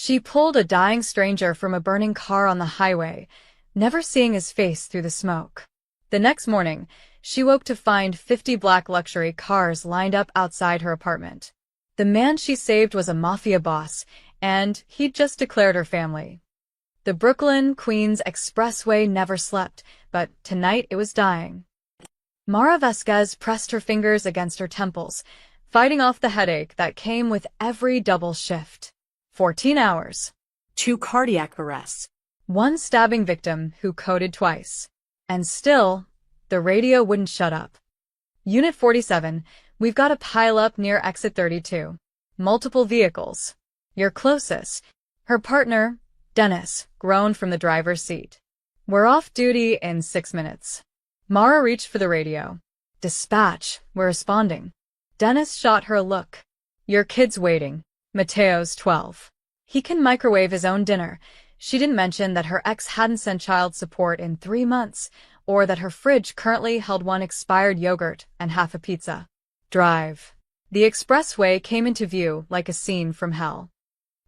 She pulled a dying stranger from a burning car on the highway, never seeing his face through the smoke. The next morning, she woke to find 50 black luxury cars lined up outside her apartment. The man she saved was a mafia boss, and he'd just declared her family. The Brooklyn-Queens expressway never slept, but tonight it was dying. Mara Vasquez pressed her fingers against her temples, fighting off the headache that came with every double shift. 14 hours. 2 cardiac arrests. 1 stabbing victim who coded twice. And still, the radio wouldn't shut up. Unit 47, we've got a pile-up near exit 32. Multiple vehicles. You're closest. Her partner, Dennis, groaned from the driver's seat. We're off duty in 6 minutes. Mara reached for the radio. Dispatch, we're responding. Dennis shot her a look. Your kid's waiting. Mateo's 12. He can microwave his own dinner. She didn't mention that her ex hadn't sent child support in 3 months, or that her fridge currently held 1 expired yogurt and half a pizza. Drive. The expressway came into view like a scene from hell.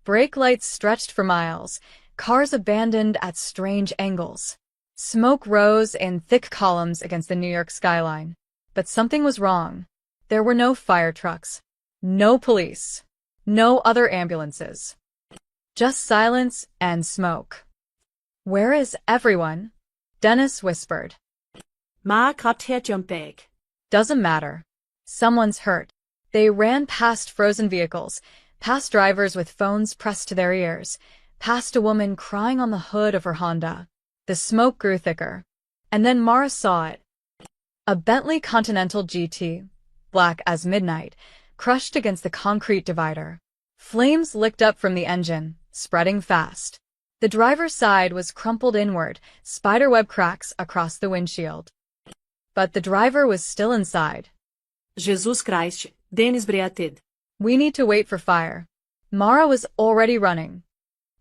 Brake lights stretched for miles, cars abandoned at strange angles. Smoke rose in thick columns against the New York skyline. But something was wrong. There were no fire trucks, no police, no other ambulances. Just silence and smoke. Where is everyone? Dennis whispered. Ma got her jump bag. Doesn't matter. Someone's hurt. They ran past frozen vehicles, past drivers with phones pressed to their ears, past a woman crying on the hood of her Honda. The smoke grew thicker. And then Mara saw it. A Bentley Continental GT, black as midnight, crushed against the concrete divider. Flames licked up from the engine, spreading fast. The driver's side was crumpled inward, spiderweb cracks across the windshield. But the driver was still inside. Jesus Christ, Dennis breathed. We need to wait for fire. Mara was already running.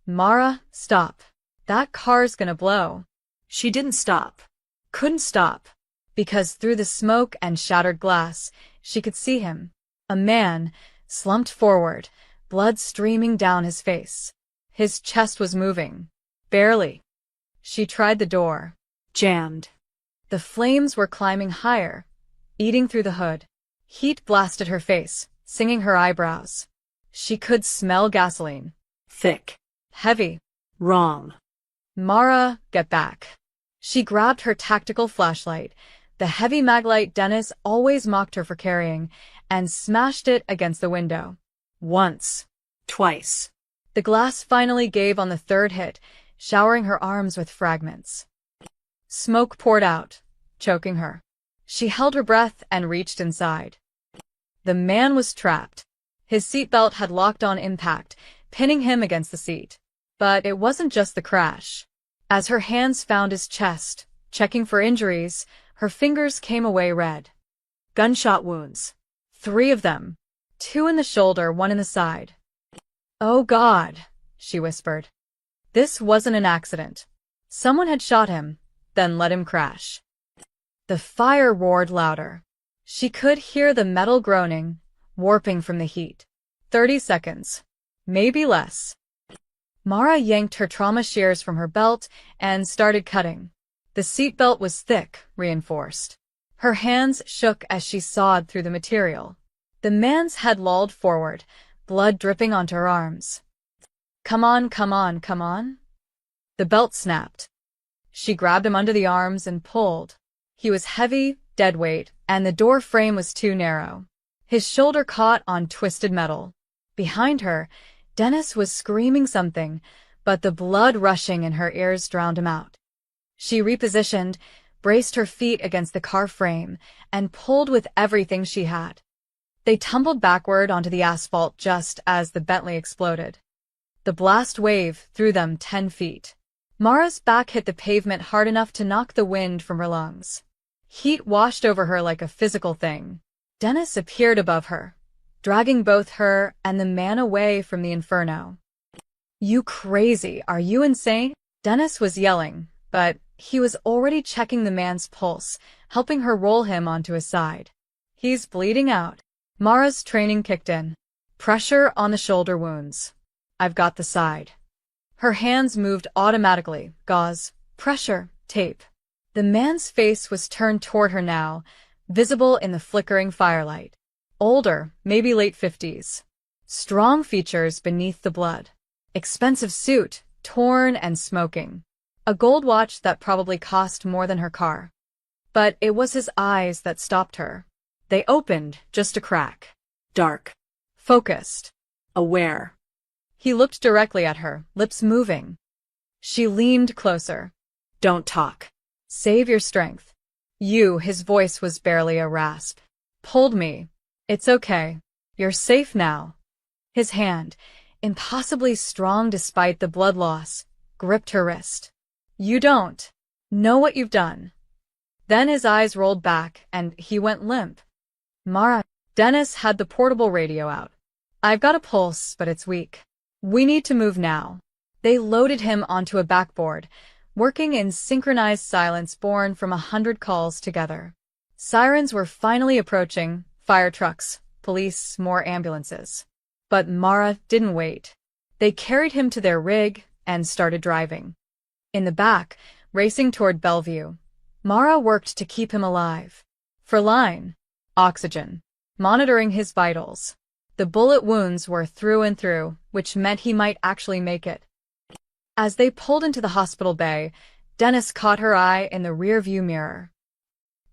Mara, stop. That car's gonna blow. She didn't stop. Couldn't stop. Because through the smoke and shattered glass, she could see him. A man, slumped forward, blood streaming down his face. His chest was moving. Barely. She tried the door. Jammed. The flames were climbing higher, eating through the hood. Heat blasted her face, singing her eyebrows. She could smell gasoline. Thick. Heavy. Wrong. Mara, get back. She grabbed her tactical flashlight, the heavy maglite Dennis always mocked her for carrying, and smashed it against the window. Once. Twice. The glass finally gave on the 3rd hit, showering her arms with fragments. Smoke poured out, choking her. She held her breath and reached inside. The man was trapped. His seatbelt had locked on impact, pinning him against the seat. But it wasn't just the crash. As her hands found his chest, checking for injuries, her fingers came away red. Gunshot wounds. 3 of them. 2 in the shoulder, 1 in the side. Oh God, she whispered. This wasn't an accident. Someone had shot him, then let him crash. The fire roared louder. She could hear the metal groaning, warping from the heat. 30 seconds. Maybe less. Mara yanked her trauma shears from her belt and started cutting. The seatbelt was thick, reinforced. Her hands shook as she sawed through the material. The man's head lolled forward, blood dripping onto her arms. Come on, come on, come on. The belt snapped. She grabbed him under the arms and pulled. He was heavy, dead weight, and the door frame was too narrow. His shoulder caught on twisted metal. Behind her, Dennis was screaming something, but the blood rushing in her ears drowned him out. She repositioned, braced her feet against the car frame, and pulled with everything she had. They tumbled backward onto the asphalt just as the Bentley exploded. The blast wave threw them 10 feet. Mara's back hit the pavement hard enough to knock the wind from her lungs. Heat washed over her like a physical thing. Dennis appeared above her, dragging both her and the man away from the inferno. You crazy, are you insane? Dennis was yelling, but he was already checking the man's pulse, helping her roll him onto his side. He's bleeding out. Mara's training kicked in. Pressure on the shoulder wounds. I've got the side. Her hands moved automatically. Gauze, pressure, tape. The man's face was turned toward her now, visible in the flickering firelight. Older, maybe late 50s. Strong features beneath the blood. Expensive suit, torn and smoking. A gold watch that probably cost more than her car. But it was his eyes that stopped her. They opened just a crack. Dark. Focused. Aware. He looked directly at her, lips moving. She leaned closer. Don't talk. Save your strength. You, his voice was barely a rasp. Pulled me. It's okay. You're safe now. His hand, impossibly strong despite the blood loss, gripped her wrist. You don't know what you've done. Then his eyes rolled back and he went limp. Mara, Dennis had the portable radio out. I've got a pulse, but it's weak. We need to move now. They loaded him onto a backboard, working in synchronized silence born from 100 calls together. Sirens were finally approaching, fire trucks, police, more ambulances. But Mara didn't wait. They carried him to their rig and started driving. In the back, racing toward Bellevue, Mara worked to keep him alive. For line, oxygen, monitoring his vitals. The bullet wounds were through and through, which meant he might actually make it. As they pulled into the hospital bay, Dennis caught her eye in the rearview mirror.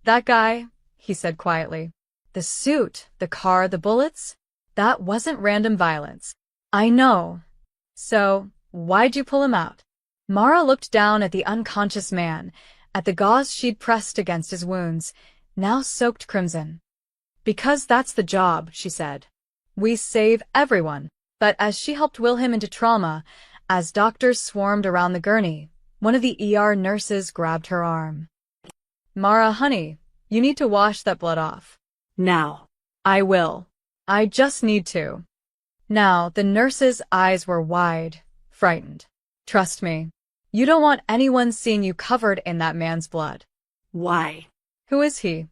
That guy, he said quietly. The suit, the car, the bullets? That wasn't random violence. I know. So, why'd you pull him out? Mara looked down at the unconscious man, at the gauze she'd pressed against his wounds, now soaked crimson. Because that's the job, she said. We save everyone. But as she helped will him into trauma, as doctors swarmed around the gurney, one of the ER nurses grabbed her arm. Mara, honey, you need to wash that blood off. Now. I will. I just need to. Now, the nurse's eyes were wide, frightened. Trust me. You don't want anyone seeing you covered in that man's blood. Why? Who is he?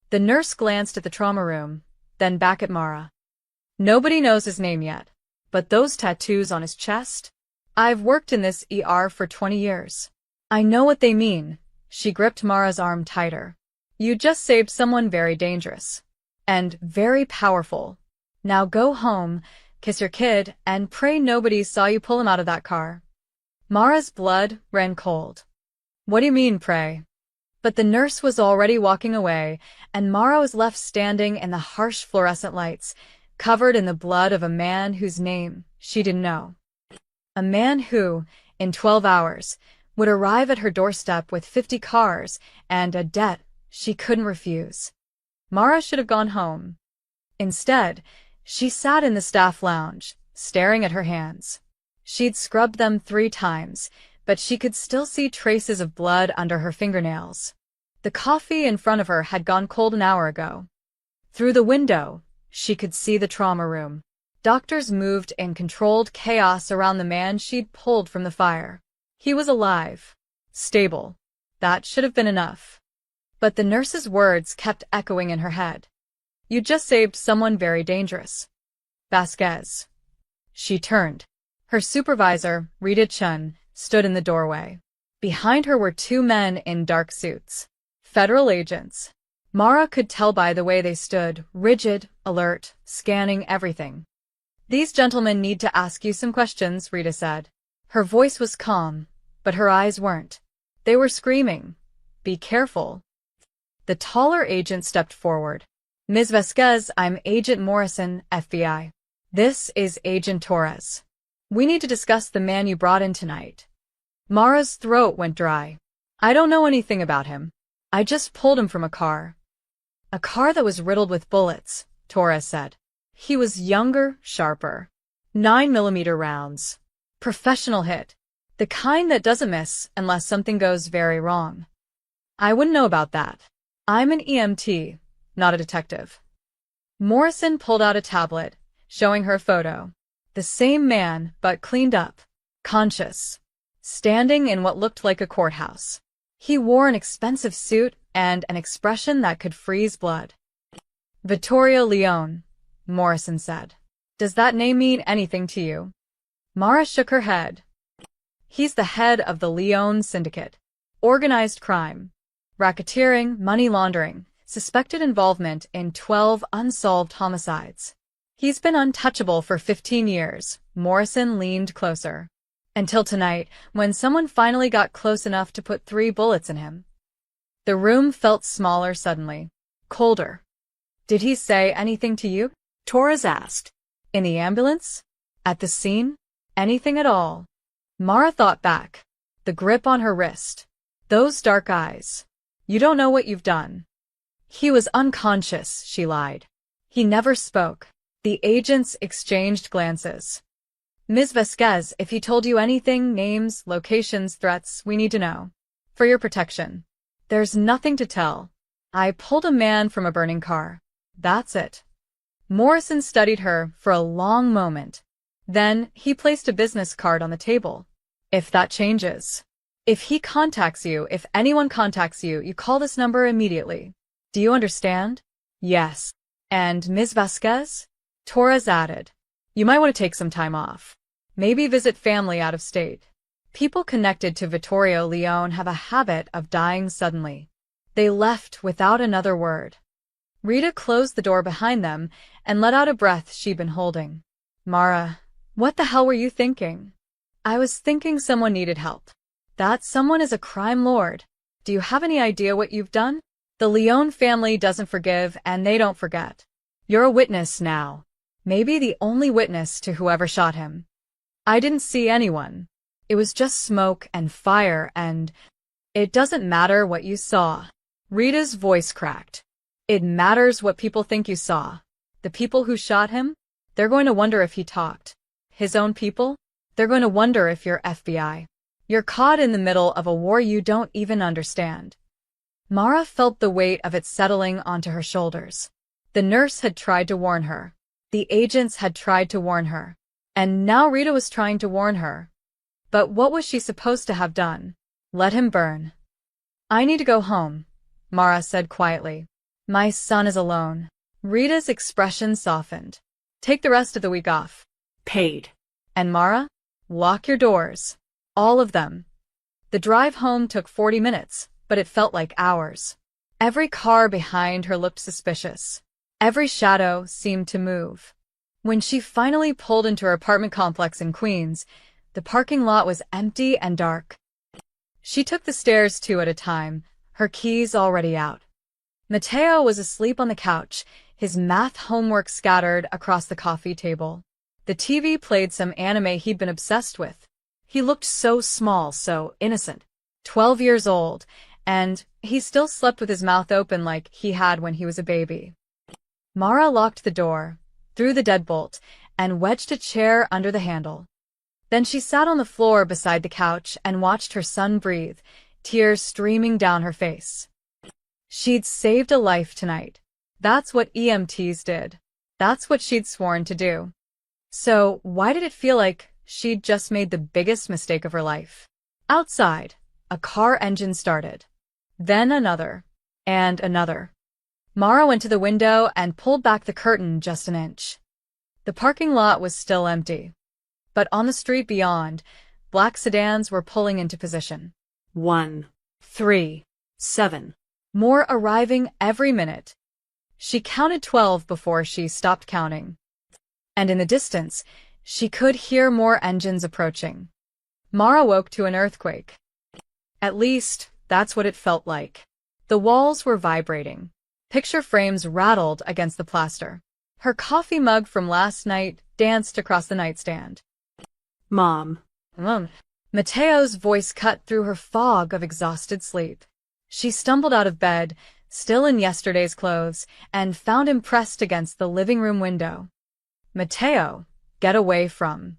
The nurse glanced at the trauma room, then back at Mara. Nobody knows his name yet, but those tattoos on his chest? I've worked in this ER for 20 years. I know what they mean. She gripped Mara's arm tighter. You just saved someone very dangerous. And very powerful. Now go home, kiss your kid, and pray nobody saw you pull him out of that car. Mara's blood ran cold. What do you mean, pray? But the nurse was already walking away, and Mara was left standing in the harsh fluorescent lights, covered in the blood of a man whose name she didn't know. A man who, in 12 hours, would arrive at her doorstep with 50 cars and a debt she couldn't refuse. Mara should have gone home. Instead, she sat in the staff lounge, staring at her hands. She'd scrubbed them 3 times, but she could still see traces of blood under her fingernails. The coffee in front of her had gone cold an hour ago. Through the window, she could see the trauma room. Doctors moved in controlled chaos around the man she'd pulled from the fire. He was alive. Stable. That should have been enough. But the nurse's words kept echoing in her head. You just saved someone very dangerous. Vasquez. She turned. Her supervisor, Rita Chun, stood in the doorway. Behind her were 2 men in dark suits. Federal agents. Mara could tell by the way they stood, rigid, alert, scanning everything. These gentlemen need to ask you some questions, Rita said. Her voice was calm, but her eyes weren't. They were screaming. Be careful. The taller agent stepped forward. Ms. Vasquez, I'm Agent Morrison, FBI. This is Agent Torres. We need to discuss the man you brought in tonight. Mara's throat went dry. I don't know anything about him. I just pulled him from a car. A car that was riddled with bullets, Torres said. He was younger, sharper. 9mm rounds. Professional hit. The kind that doesn't miss unless something goes very wrong. I wouldn't know about that. I'm an EMT, not a detective. Morrison pulled out a tablet, showing her a photo. The same man, but cleaned up. Conscious. Standing in what looked like a courthouse. He wore an expensive suit and an expression that could freeze blood. Vittorio Leone, Morrison said. Does that name mean anything to you? Mara shook her head. He's the head of the Leone Syndicate. Organized crime. Racketeering, money laundering, suspected involvement in 12 unsolved homicides. He's been untouchable for 15 years. Morrison leaned closer. Until tonight, when someone finally got close enough to put 3 bullets in him. The room felt smaller suddenly. Colder. Did he say anything to you? Torres asked. In the ambulance? At the scene? Anything at all? Mara thought back. The grip on her wrist. Those dark eyes. You don't know what you've done. He was unconscious, she lied. He never spoke. The agents exchanged glances. Ms. Vasquez, if he told you anything, names, locations, threats, we need to know. For your protection. There's nothing to tell. I pulled a man from a burning car. That's it. Morrison studied her for a long moment. Then, he placed a business card on the table. If that changes. If he contacts you, if anyone contacts you, you call this number immediately. Do you understand? Yes. And Ms. Vasquez? Torres added. You might want to take some time off. Maybe visit family out of state. People connected to Vittorio Leone have a habit of dying suddenly. They left without another word. Rita closed the door behind them and let out a breath she'd been holding. Mara, what the hell were you thinking? I was thinking someone needed help. That someone is a crime lord. Do you have any idea what you've done? The Leone family doesn't forgive and they don't forget. You're a witness now. Maybe the only witness to whoever shot him. I didn't see anyone. It was just smoke and fire and... It doesn't matter what you saw. Rita's voice cracked. It matters what people think you saw. The people who shot him? They're going to wonder if he talked. His own people? They're going to wonder if you're FBI. You're caught in the middle of a war you don't even understand. Mara felt the weight of it settling onto her shoulders. The nurse had tried to warn her. The agents had tried to warn her. And now Rita was trying to warn her. But what was she supposed to have done? Let him burn. I need to go home, Mara said quietly. My son is alone. Rita's expression softened. Take the rest of the week off. Paid. And Mara? Lock your doors. All of them. The drive home took 40 minutes, but it felt like hours. Every car behind her looked suspicious. Every shadow seemed to move. When she finally pulled into her apartment complex in Queens, the parking lot was empty and dark. She took the stairs 2 at a time, her keys already out. Mateo was asleep on the couch, his math homework scattered across the coffee table. The TV played some anime he'd been obsessed with. He looked so small, so innocent. 12 years old, and he still slept with his mouth open like he had when he was a baby. Mara locked the door, threw the deadbolt, and wedged a chair under the handle. Then she sat on the floor beside the couch and watched her son breathe, tears streaming down her face. She'd saved a life tonight. That's what EMTs did. That's what she'd sworn to do. So why did it feel like she'd just made the biggest mistake of her life? Outside, a car engine started. Then another. And another. Mara went to the window and pulled back the curtain just an inch. The parking lot was still empty. But on the street beyond, black sedans were pulling into position. 1, 3, 7. More arriving every minute. She counted 12 before she stopped counting. And in the distance, she could hear more engines approaching. Mara woke to an earthquake. At least, that's what it felt like. The walls were vibrating. Picture frames rattled against the plaster. Her coffee mug from last night danced across the nightstand. Mom. Mateo's voice cut through her fog of exhausted sleep. She stumbled out of bed, still in yesterday's clothes, and found him pressed against the living room window. Mateo, get away from.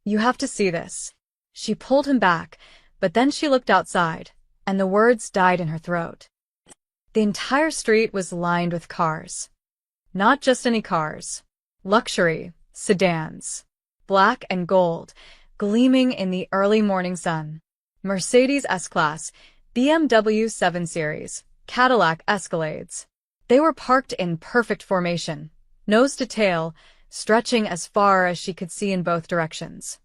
You have to see this. She pulled him back, but then she looked outside, and the words died in her throat. The entire street was lined with cars. Not just any cars. Luxury, sedans. Black and gold, gleaming in the early morning sun. Mercedes S-Class, BMW 7 Series, Cadillac Escalades. They were parked in perfect formation, nose to tail, stretching as far as she could see in both directions.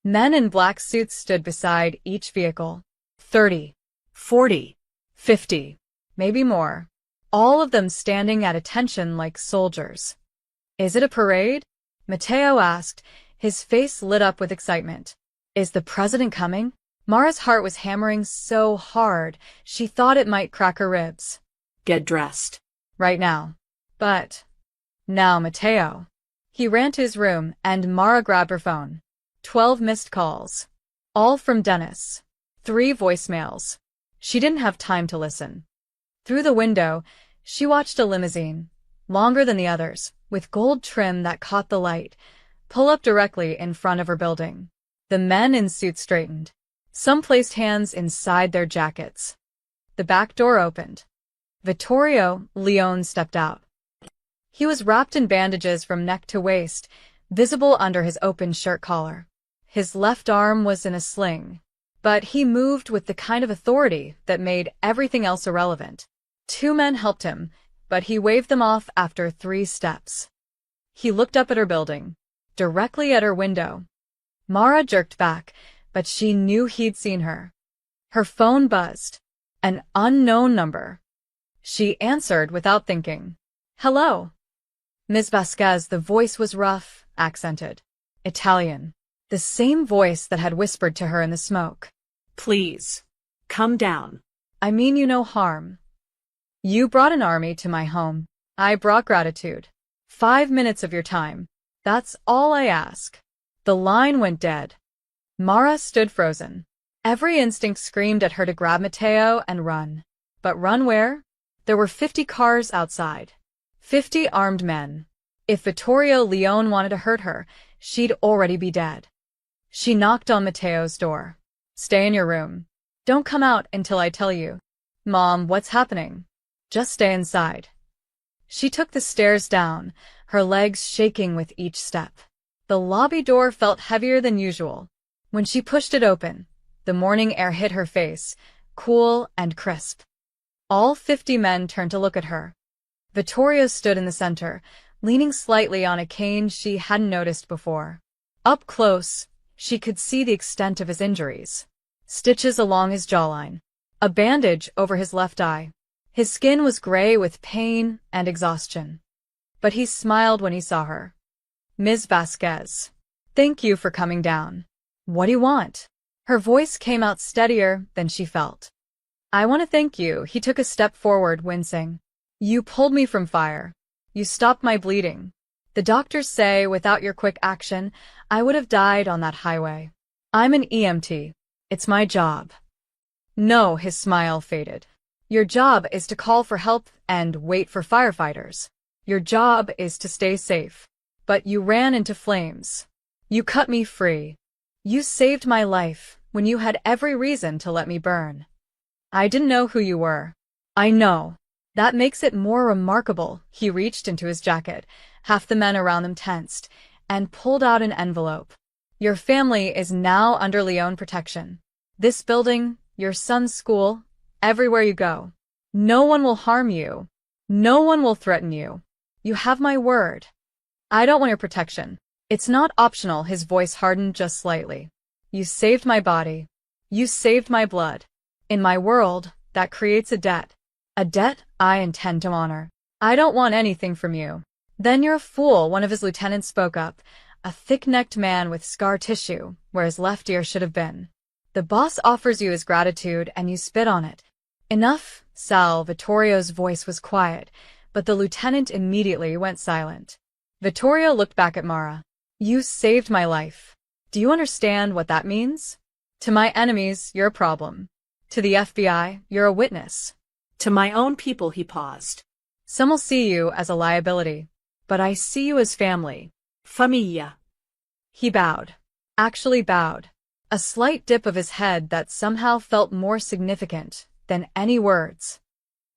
Men in black suits stood beside each vehicle. 30, 40. 50, maybe more. All of them standing at attention like soldiers. Is it a parade? Mateo asked, his face lit up with excitement. Is the president coming? Mara's heart was hammering so hard, she thought it might crack her ribs. Get dressed. Right now. But now, Mateo. He ran to his room, and Mara grabbed her phone. 12 missed calls. All from Dennis. 3 voicemails. She didn't have time to listen. Through the window, she watched a limousine, longer than the others, with gold trim that caught the light, pull up directly in front of her building. The men in suits straightened. Some placed hands inside their jackets. The back door opened. Vittorio Leone stepped out. He was wrapped in bandages from neck to waist, visible under his open shirt collar. His left arm was in a sling, but he moved with the kind of authority that made everything else irrelevant. 2 men helped him, but he waved them off after 3 steps. He looked up at her building, directly at her window. Mara jerked back, but she knew he'd seen her. Her phone buzzed. An unknown number. She answered without thinking. Hello. Ms. Vasquez, the voice was rough, accented. Italian. The same voice that had whispered to her in the smoke. Please. Come down. I mean you no harm. You brought an army to my home. I brought gratitude. 5 minutes of your time. That's all I ask. The line went dead. Mara stood frozen. Every instinct screamed at her to grab Mateo and run. But run where? There were 50 cars outside. 50 armed men. If Vittorio Leone wanted to hurt her, she'd already be dead. She knocked on Mateo's door. Stay in your room. Don't come out until I tell you. Mom, what's happening? Just stay inside. She took the stairs down, her legs shaking with each step. The lobby door felt heavier than usual. When she pushed it open, the morning air hit her face, cool and crisp. All 50 men turned to look at her. Vittorio stood in the center, leaning slightly on a cane she hadn't noticed before. Up close, she could see the extent of his injuries. Stitches along his jawline. A bandage over his left eye. His skin was gray with pain and exhaustion. But he smiled when he saw her. Ms. Vasquez. Thank you for coming down. What do you want? Her voice came out steadier than she felt. I want to thank you. He took a step forward, wincing. You pulled me from fire. You stopped my bleeding. The doctors say without your quick action, I would have died on that highway. I'm an EMT. It's my job. No, his smile faded. Your job is to call for help and wait for firefighters. Your job is to stay safe. But you ran into flames. You cut me free. You saved my life when you had every reason to let me burn. I didn't know who you were. I know. That makes it more remarkable. He reached into his jacket, half the men around them tensed, and pulled out an envelope. Your family is now under Leone protection. This building, your son's school, everywhere you go. No one will harm you. No one will threaten you. You have my word. I don't want your protection. It's not optional. His voice hardened just slightly. You saved my body. You saved my blood. In my world, that creates a debt. A debt I intend to honor. I don't want anything from you. Then you're a fool, one of his lieutenants spoke up, a thick-necked man with scar tissue where his left ear should have been. The boss offers you his gratitude and you spit on it. Enough, Sal. Vittorio's voice was quiet, but the lieutenant immediately went silent. Vittorio looked back at Mara. You saved my life. Do you understand what that means? To my enemies, you're a problem. To the FBI, you're a witness. To my own people, he paused. Some will see you as a liability, but I see you as family. Familia. He bowed. Actually bowed. A slight dip of his head that somehow felt more significant than any words.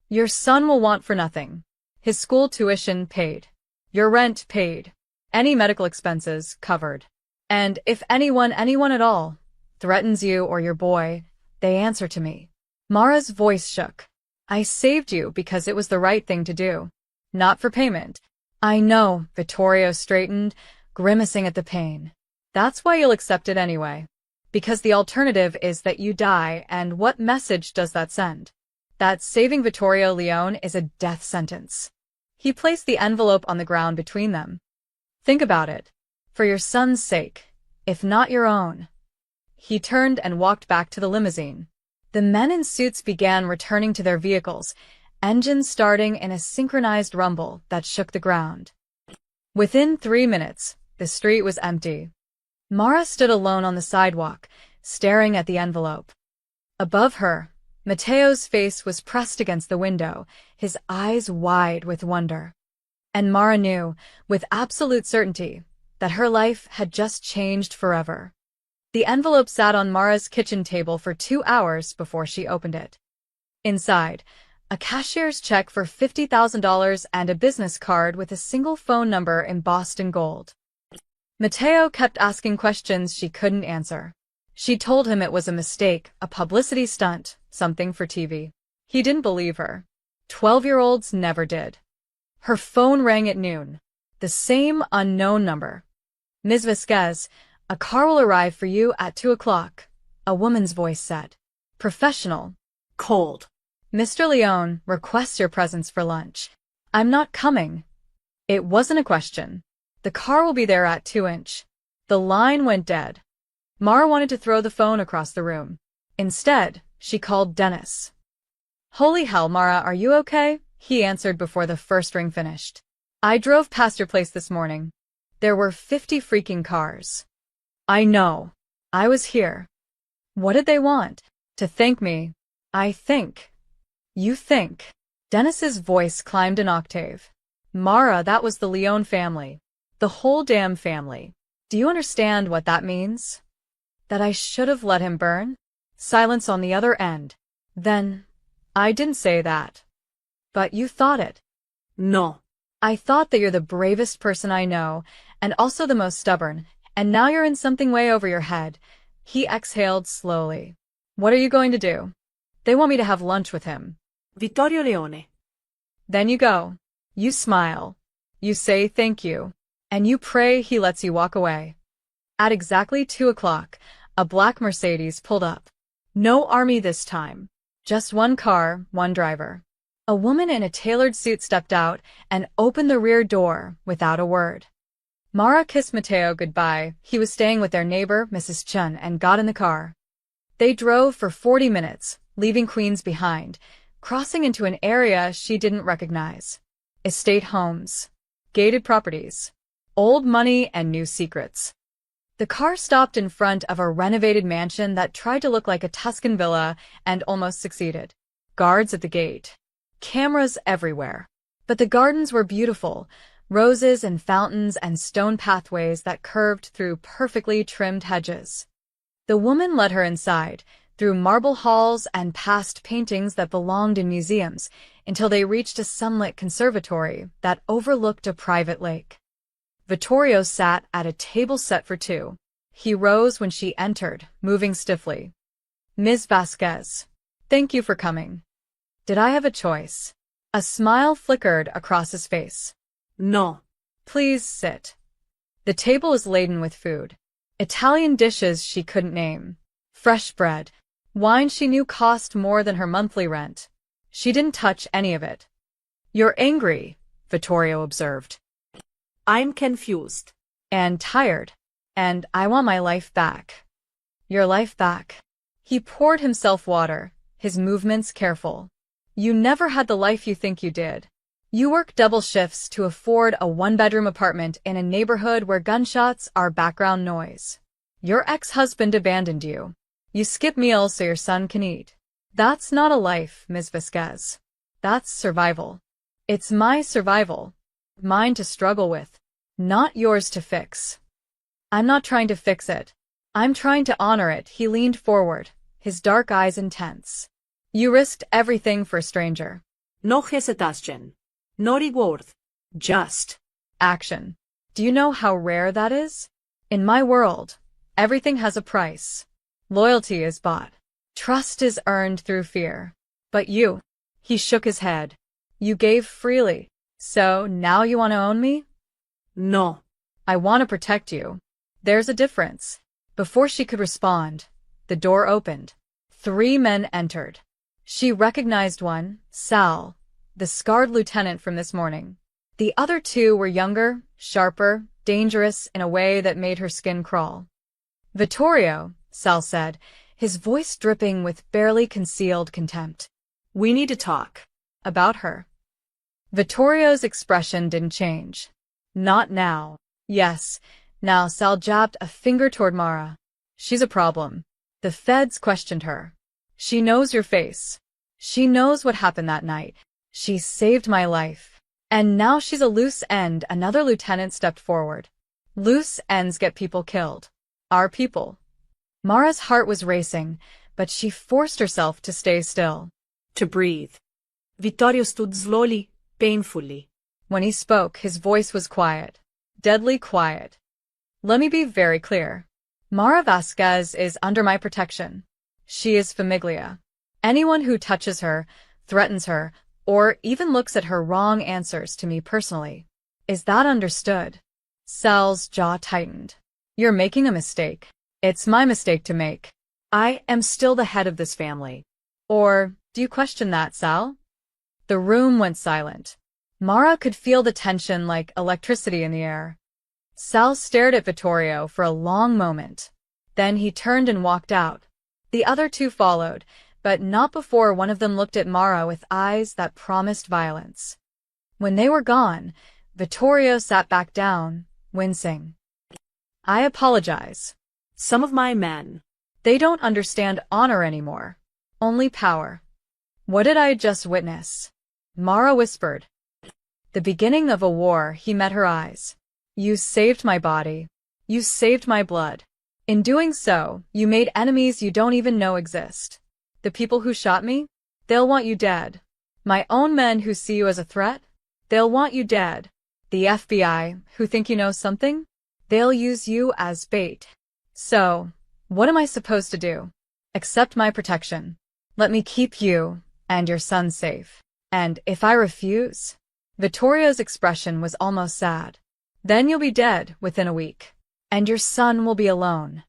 Your son will want for nothing. His school tuition paid. Your rent paid. Any medical expenses covered. And if anyone at all, threatens you or your boy, they answer to me. Mara's voice shook. I saved you because it was the right thing to do. Not for payment. I know, Vittorio straightened, grimacing at the pain. That's why you'll accept it anyway. Because the alternative is that you die, and what message does that send? That saving Vittorio Leone is a death sentence. He placed the envelope on the ground between them. Think about it. For your son's sake, if not your own. He turned and walked back to the limousine. The men in suits began returning to their vehicles, engines starting in a synchronized rumble that shook the ground. Within 3 minutes, the street was empty. Mara stood alone on the sidewalk, staring at the envelope. Above her, Matteo's face was pressed against the window, his eyes wide with wonder. And Mara knew, with absolute certainty, that her life had just changed forever. The envelope sat on Mara's kitchen table for 2 hours before she opened it. Inside, a cashier's check for $50,000 and a business card with a single phone number embossed in gold. Matteo kept asking questions she couldn't answer. She told him it was a mistake, a publicity stunt, something for TV. He didn't believe her. 12-year-olds never did. Her phone rang at noon. The same unknown number. Ms. Vasquez, a car will arrive for you at 2 o'clock, a woman's voice said. Professional. Cold. Mr. Leone requests your presence for lunch. I'm not coming. It wasn't a question. The car will be there at 2-inch. The line went dead. Mara wanted to throw the phone across the room. Instead, she called Dennis. Holy hell, Mara, are you okay? He answered before the first ring finished. I drove past your place this morning. There were 50 freaking cars. I know. I was here. What did they want? To thank me. I think. You think. Dennis's voice climbed an octave. Mara, that was the Leone family. The whole damn family. Do you understand what that means? That I should have let him burn? Silence on the other end. Then, I didn't say that. But you thought it. No. I thought that you're the bravest person I know, and also the most stubborn, and now you're in something way over your head. He exhaled slowly. What are you going to do? They want me to have lunch with him. Vittorio Leone. Then you go. You smile. You say thank you. And you pray he lets you walk away. At exactly 2 o'clock, a black Mercedes pulled up. No army this time. Just one car, one driver. A woman in a tailored suit stepped out and opened the rear door without a word. Mara kissed Matteo goodbye. He was staying with their neighbor, Mrs. Chun, and got in the car. They drove for 40 minutes, leaving Queens behind, crossing into an area she didn't recognize. Estate homes. Gated properties. Old money and new secrets. The car stopped in front of a renovated mansion that tried to look like a Tuscan villa and almost succeeded. Guards at the gate. Cameras everywhere. But the gardens were beautiful. Roses and fountains and stone pathways that curved through perfectly trimmed hedges. The woman led her inside, through marble halls and past paintings that belonged in museums, until they reached a sunlit conservatory that overlooked a private lake. Vittorio sat at a table set for 2. He rose when she entered, moving stiffly. Ms. Vasquez, thank you for coming. Did I have a choice? A smile flickered across his face. No. Please sit. The table was laden with food. Italian dishes she couldn't name. Fresh bread. Wine she knew cost more than her monthly rent. She didn't touch any of it. You're angry, Vittorio observed. I'm confused. And tired. And I want my life back. Your life back. He poured himself water, his movements careful. You never had the life you think you did. You work double shifts to afford a 1-bedroom apartment in a neighborhood where gunshots are background noise. Your ex-husband abandoned you. You skip meals so your son can eat. That's not a life, Ms. Vasquez. That's survival. It's my survival. Mine to struggle with. Not yours to fix. I'm not trying to fix it. I'm trying to honor it. He leaned forward, his dark eyes intense. You risked everything for a stranger. No hesitation. No reward. Just action. Do you know how rare that is? In my world, everything has a price. Loyalty is bought. Trust is earned through fear. But you, he shook his head. You gave freely. So now you want to own me? No. I want to protect you. There's a difference. Before she could respond, the door opened. 3 men entered. She recognized one, Sal, the scarred lieutenant from this morning. The other 2 were younger, sharper, dangerous in a way that made her skin crawl. Vittorio, Sal said, his voice dripping with barely concealed contempt. We need to talk. About her. Vittorio's expression didn't change. Not now. Yes, now Sal jabbed a finger toward Mara. She's a problem. The feds questioned her. She knows your face. She knows what happened that night. She saved my life. And now she's a loose end. Another lieutenant stepped forward. Loose ends get people killed. Our people. Mara's heart was racing, but she forced herself to stay still. To breathe. Vittorio stood slowly, painfully. When he spoke, his voice was quiet. Deadly quiet. Let me be very clear. Mara Vasquez is under my protection. She is Famiglia. Anyone who touches her, threatens her, or even looks at her wrong answers to me personally. Is that understood? Sal's jaw tightened. You're making a mistake. It's my mistake to make. I am still the head of this family. Or, do you question that, Sal? The room went silent. Mara could feel the tension like electricity in the air. Sal stared at Vittorio for a long moment. Then he turned and walked out. The other 2 followed, but not before one of them looked at Mara with eyes that promised violence. When they were gone, Vittorio sat back down, wincing. I apologize. Some of my men. They don't understand honor anymore. Only power. What did I just witness? Mara whispered. The beginning of a war. He met her eyes. You saved my body. You saved my blood. In doing so, you made enemies you don't even know exist. The people who shot me? They'll want you dead. My own men who see you as a threat? They'll want you dead. The FBI, who think you know something? They'll use you as bait. So, what am I supposed to do? Accept my protection. Let me keep you and your son safe. And if I refuse? Vittorio's expression was almost sad. Then you'll be dead within a week. And your son will be alone.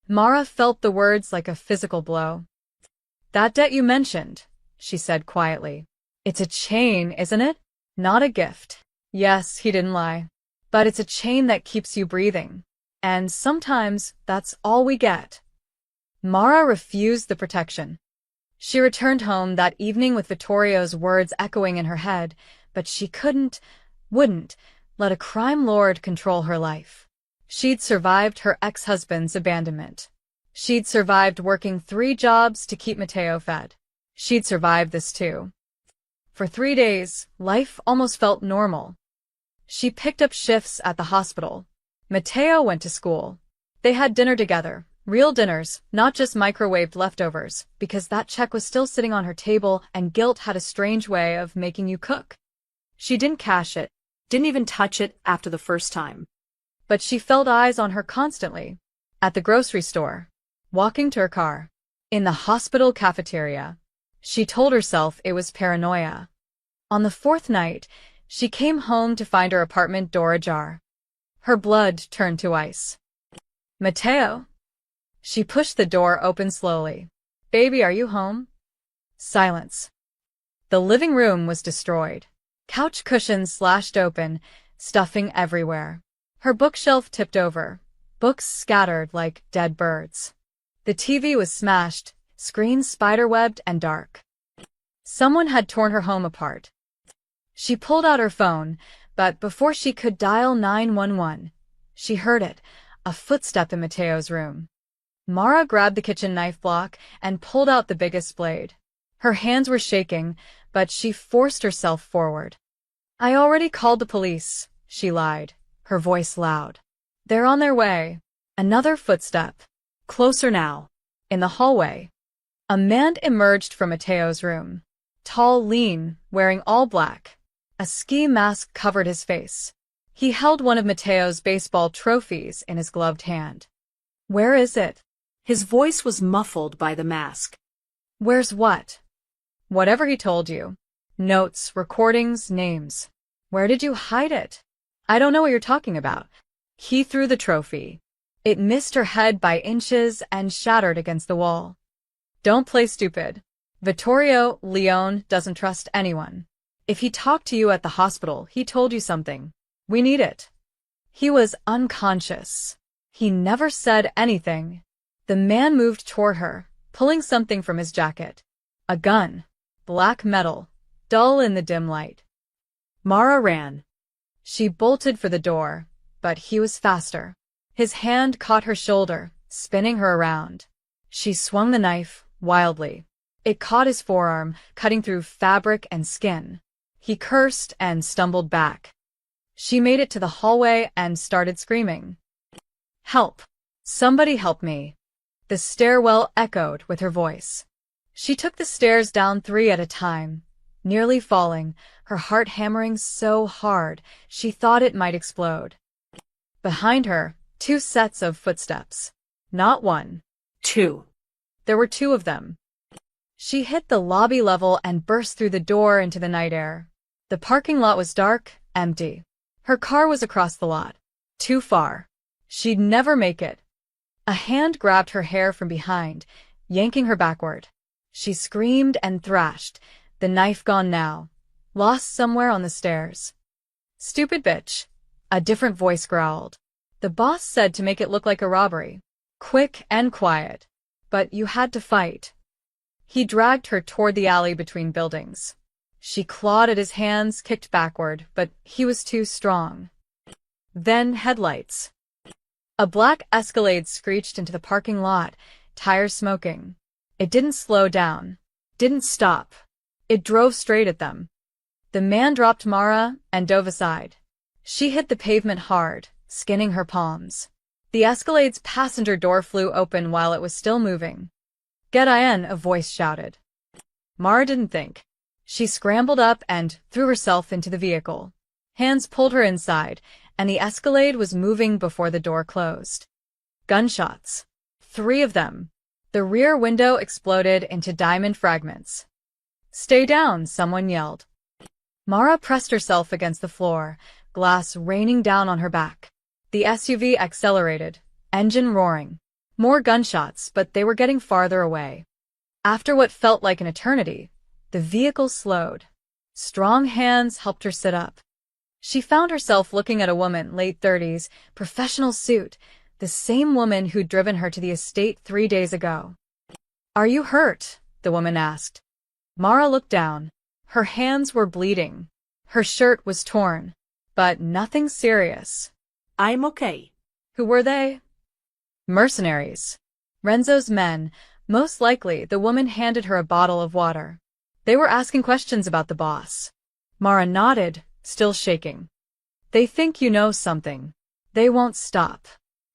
Mara felt the words like a physical blow. That debt you mentioned, she said quietly. It's a chain, isn't it? Not a gift. Yes, he didn't lie. But it's a chain that keeps you breathing. And sometimes that's all we get. Mara refused the protection. She returned home that evening with Vittorio's words echoing in her head, but she wouldn't, let a crime lord control her life. She'd survived her ex-husband's abandonment. She'd survived working 3 jobs to keep Matteo fed. She'd survived this too. For 3 days, life almost felt normal. She picked up shifts at the hospital. Matteo went to school. They had dinner together, real dinners, not just microwaved leftovers, because that check was still sitting on her table and guilt had a strange way of making you cook. She didn't cash it, Didn't even touch it after the first time. but she felt eyes on her constantly. At the grocery store, walking to her car, in the hospital cafeteria. She told herself it was paranoia. On the 4th night, she came home to find her apartment door ajar. Her blood turned to ice. Matteo? She pushed the door open slowly. Baby, are you home? Silence. The living room was destroyed. Couch cushions slashed open, stuffing everywhere. Her bookshelf tipped over, books scattered like dead birds. The TV was smashed, screen spiderwebbed and dark. Someone had torn her home apart. She pulled out her phone, but before she could dial 911, she heard it, a footstep in Matteo's room. Mara grabbed the kitchen knife block and pulled out the biggest blade. Her hands were shaking, but she forced herself forward. I already called the police, she lied, her voice loud. They're on their way. Another footstep. Closer now. In the hallway. A man emerged from Matteo's room. Tall, lean, wearing all black. A ski mask covered his face. He held one of Matteo's baseball trophies in his gloved hand. Where is it? His voice was muffled by the mask. Where's what? Whatever he told you. Notes, recordings, names. Where did you hide it? I don't know what you're talking about. He threw the trophy. It missed her head by inches and shattered against the wall. Don't play stupid. Vittorio Leone doesn't trust anyone. If he talked to you at the hospital, he told you something. We need it. He was unconscious. He never said anything. The man moved toward her, pulling something from his jacket. A gun. Black metal, dull in the dim light. Mara ran. She bolted for the door, but he was faster. His hand caught her shoulder, spinning her around. She swung the knife wildly. It caught his forearm, cutting through fabric and skin. He cursed and stumbled back. She made it to the hallway and started screaming. Help! Somebody help me! The stairwell echoed with her voice. She took the stairs down 3 at a time, nearly falling, her heart hammering so hard she thought it might explode. Behind her, 2 sets of footsteps. Not 1. 2. There were 2 of them. She hit the lobby level and burst through the door into the night air. The parking lot was dark, empty. Her car was across the lot. Too far. She'd never make it. A hand grabbed her hair from behind, yanking her backward. She screamed and thrashed, the knife gone now, lost somewhere on the stairs. Stupid bitch. A different voice growled. The boss said to make it look like a robbery. Quick and quiet. But you had to fight. He dragged her toward the alley between buildings. She clawed at his hands, kicked backward, but he was too strong. Then headlights. A black Escalade screeched into the parking lot, tires smoking. It didn't slow down. Didn't stop. It drove straight at them. The man dropped Mara and dove aside. She hit the pavement hard, skinning her palms. The Escalade's passenger door flew open while it was still moving. Get in, a voice shouted. Mara didn't think. She scrambled up and threw herself into the vehicle. Hands pulled her inside, and the Escalade was moving before the door closed. Gunshots. 3 of them. The rear window exploded into diamond fragments. Stay down, someone yelled. Mara pressed herself against the floor, glass raining down on her back. The SUV accelerated, engine roaring. More gunshots, but they were getting farther away. After what felt like an eternity, the vehicle slowed. Strong hands helped her sit up. She found herself looking at a woman, late 30s, professional suit, the same woman who'd driven her to the estate 3 days ago. Are you hurt? The woman asked. Mara looked down. Her hands were bleeding. Her shirt was torn. But nothing serious. I'm okay. Who were they? Mercenaries. Renzo's men. Most likely, the woman handed her a bottle of water. They were asking questions about the boss. Mara nodded, still shaking. They think you know something. They won't stop.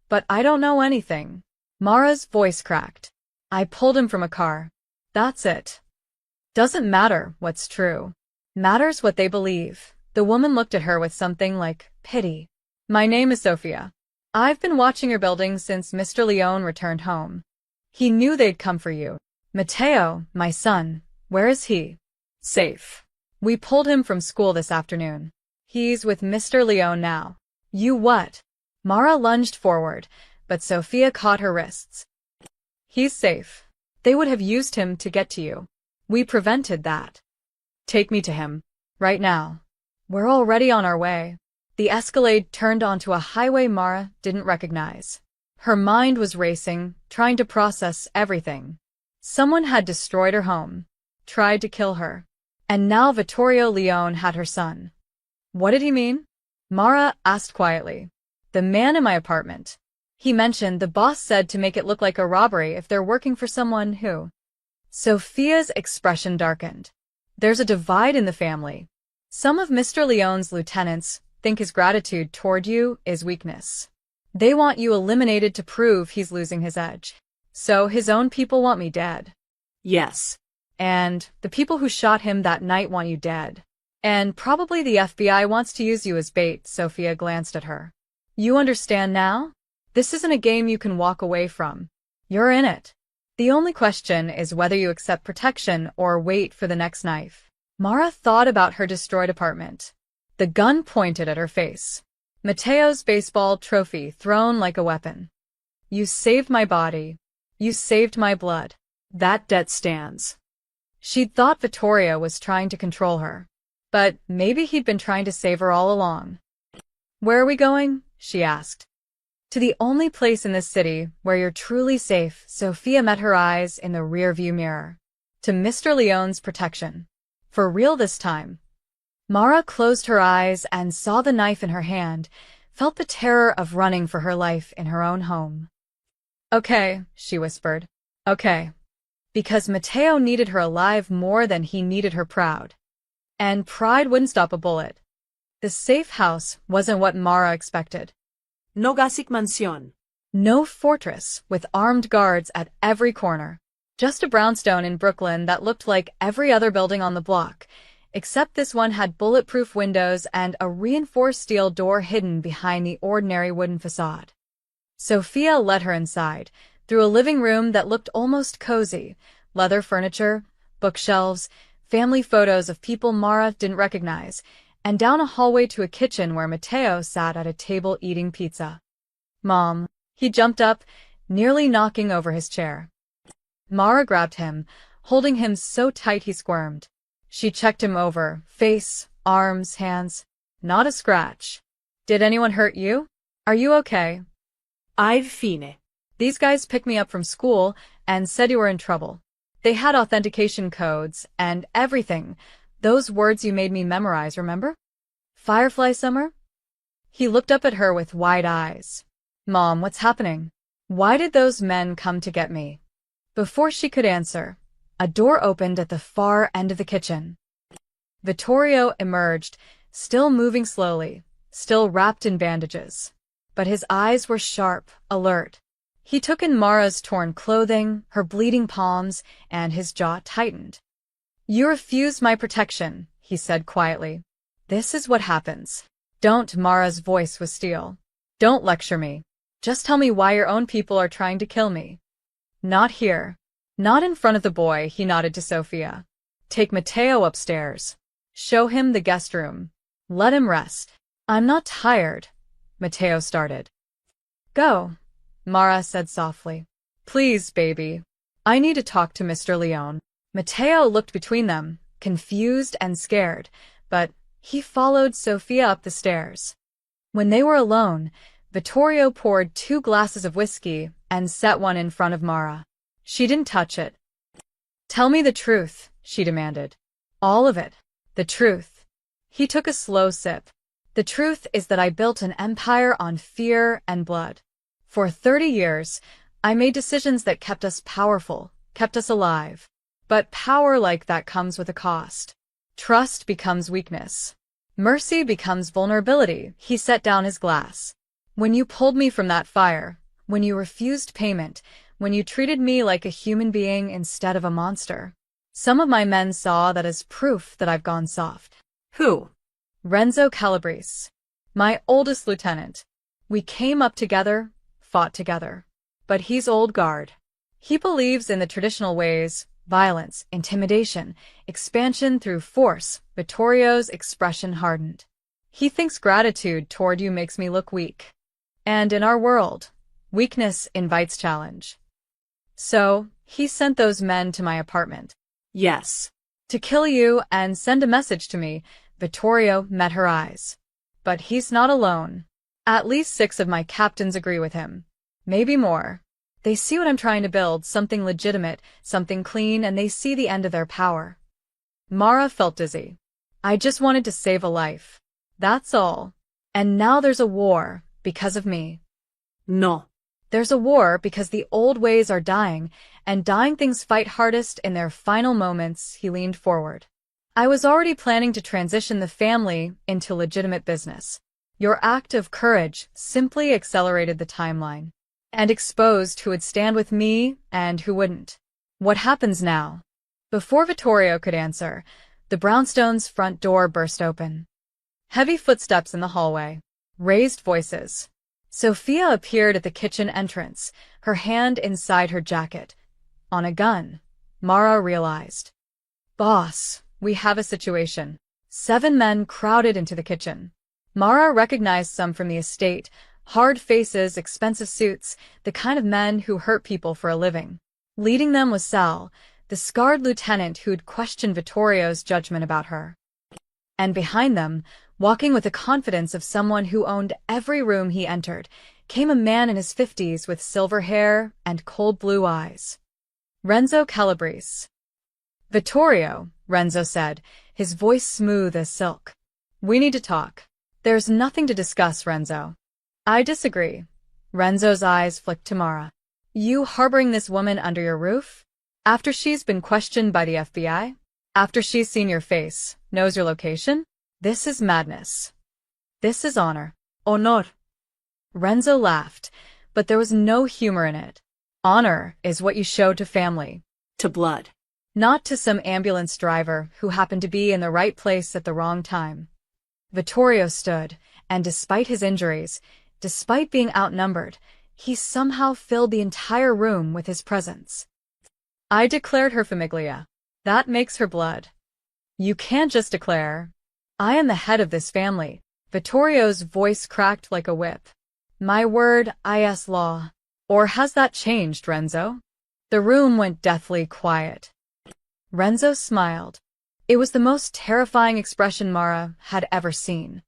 But I don't know anything. Mara's voice cracked. I pulled him from a car. That's it. Doesn't matter what's true. Matters what they believe. The woman looked at her with something like pity. My name is Sophia. I've been watching your building since Mr. Leone returned home. He knew they'd come for you. Matteo, my son, where is he? Safe. We pulled him from school this afternoon. He's with Mr. Leone now. You what? Mara lunged forward, but Sophia caught her wrists. He's safe. They would have used him to get to you. We prevented that. Take me to him. Right now. We're already on our way. The Escalade turned onto a highway Mara didn't recognize. Her mind was racing, trying to process everything. Someone had destroyed her home, tried to kill her. And now Vittorio Leone had her son. What did he mean? Mara asked quietly. The man in my apartment. He mentioned the boss said to make it look like a robbery if they're working for someone who... Sophia's expression darkened. There's a divide in the family. Some of Mr. Leone's lieutenants think his gratitude toward you is weakness. They want you eliminated to prove he's losing his edge. So his own people want me dead. Yes. And the people who shot him that night want you dead. And probably the FBI wants to use you as bait. Sophia glanced at her. You understand now? This isn't a game you can walk away from. You're in it. The only question is whether you accept protection or wait for the next knife. Mara thought about her destroyed apartment. The gun pointed at her face. Matteo's baseball trophy thrown like a weapon. You saved my body. You saved my blood. That debt stands. She'd thought Vittorio was trying to control her. But maybe he'd been trying to save her all along. Where are we going? She asked. To the only place in this city where you're truly safe, Sophia met her eyes in the rearview mirror. To Mr. Leone's protection. For real this time. Mara closed her eyes and saw the knife in her hand, felt the terror of running for her life in her own home. Okay, she whispered. Okay. Because Matteo needed her alive more than he needed her proud. And pride wouldn't stop a bullet. The safe house wasn't what Mara expected. No gasik mansión. No fortress with armed guards at every corner. Just a brownstone in Brooklyn that looked like every other building on the block, except this one had bulletproof windows and a reinforced steel door hidden behind the ordinary wooden facade. Sophia led her inside, through a living room that looked almost cozy, leather furniture, bookshelves, family photos of people Mara didn't recognize, and down a hallway to a kitchen where Matteo sat at a table eating pizza. Mom. He jumped up, nearly knocking over his chair. Mara grabbed him, holding him so tight he squirmed. She checked him over, face, arms, hands. Not a scratch. Did anyone hurt you? Are you okay? I've fine. These guys picked me up from school and said you were in trouble. They had authentication codes and everything. Those words you made me memorize, remember? Firefly summer? He looked up at her with wide eyes. Mom, what's happening? Why did those men come to get me? Before she could answer, a door opened at the far end of the kitchen. Vittorio emerged, still moving slowly, still wrapped in bandages. But his eyes were sharp, alert. He took in Mara's torn clothing, her bleeding palms, and his jaw tightened. You refused my protection, he said quietly. This is what happens. Don't. Mara's voice was steel. Don't lecture me. Just tell me why your own people are trying to kill me. Not here. Not in front of the boy, he nodded to Sophia. Take Matteo upstairs. Show him the guest room. Let him rest. I'm not tired, Matteo started. Go, Mara said softly. Please, baby. I need to talk to Mr. Leone. Matteo looked between them, confused and scared, but he followed Sophia up the stairs. When they were alone, Vittorio poured 2 glasses of whiskey and set one in front of Mara. She didn't touch it. Tell me the truth, she demanded. All of it. The truth. He took a slow sip. The truth is that I built an empire on fear and blood. For 30 years, I made decisions that kept us powerful, kept us alive. But power like that comes with a cost. Trust becomes weakness. Mercy becomes vulnerability. He set down his glass. When you pulled me from that fire, when you refused payment, when you treated me like a human being instead of a monster, some of my men saw that as proof that I've gone soft. Who? Renzo Calabrese. My oldest lieutenant. We came up together, fought together. But he's old guard. He believes in the traditional ways, violence, intimidation, expansion through force. Vittorio's expression hardened. He thinks gratitude toward you makes me look weak. And in our world, weakness invites challenge. So, he sent those men to my apartment. Yes. To kill you and send a message to me. Vittorio met her eyes. But he's not alone. At least 6 of my captains agree with him. Maybe more. They see what I'm trying to build, something legitimate, something clean, and they see the end of their power. Mara felt dizzy. I just wanted to save a life. That's all. And now there's a war, because of me. No. There's a war because the old ways are dying, and dying things fight hardest in their final moments. He leaned forward. I was already planning to transition the family into legitimate business. Your act of courage simply accelerated the timeline and exposed who would stand with me and who wouldn't. What happens now? Before Vittorio could answer, the brownstone's front door burst open. Heavy footsteps in the hallway. Raised voices. Sophia appeared at the kitchen entrance, her hand inside her jacket. On a gun. Mara realized. Boss, we have a situation. 7 men crowded into the kitchen. Mara recognized some from the estate, Hard faces, expensive suits, the kind of men who hurt people for a living. Leading them was Sal, the scarred lieutenant who'd questioned Vittorio's judgment about her. And behind them, walking with the confidence of someone who owned every room he entered, came a man in his 50s with silver hair and cold blue eyes. Renzo Calabrese. Vittorio, Renzo said, his voice smooth as silk. We need to talk. There's nothing to discuss, Renzo. I disagree. Renzo's eyes flicked to Mara. You harboring this woman under your roof? After she's been questioned by the FBI? After she's seen your face, knows your location? This is madness. This is honor. Honor. Renzo laughed, but there was no humor in it. Honor is what you show to family. To blood. Not to some ambulance driver who happened to be in the right place at the wrong time. Vittorio stood, and despite his injuries, despite being outnumbered, he somehow filled the entire room with his presence. I declared her famiglia. That makes her blood. You can't just declare. I am the head of this family. Vittorio's voice cracked like a whip. My word, is law. Or has that changed, Renzo? The room went deathly quiet. Renzo smiled. It was the most terrifying expression Mara had ever seen.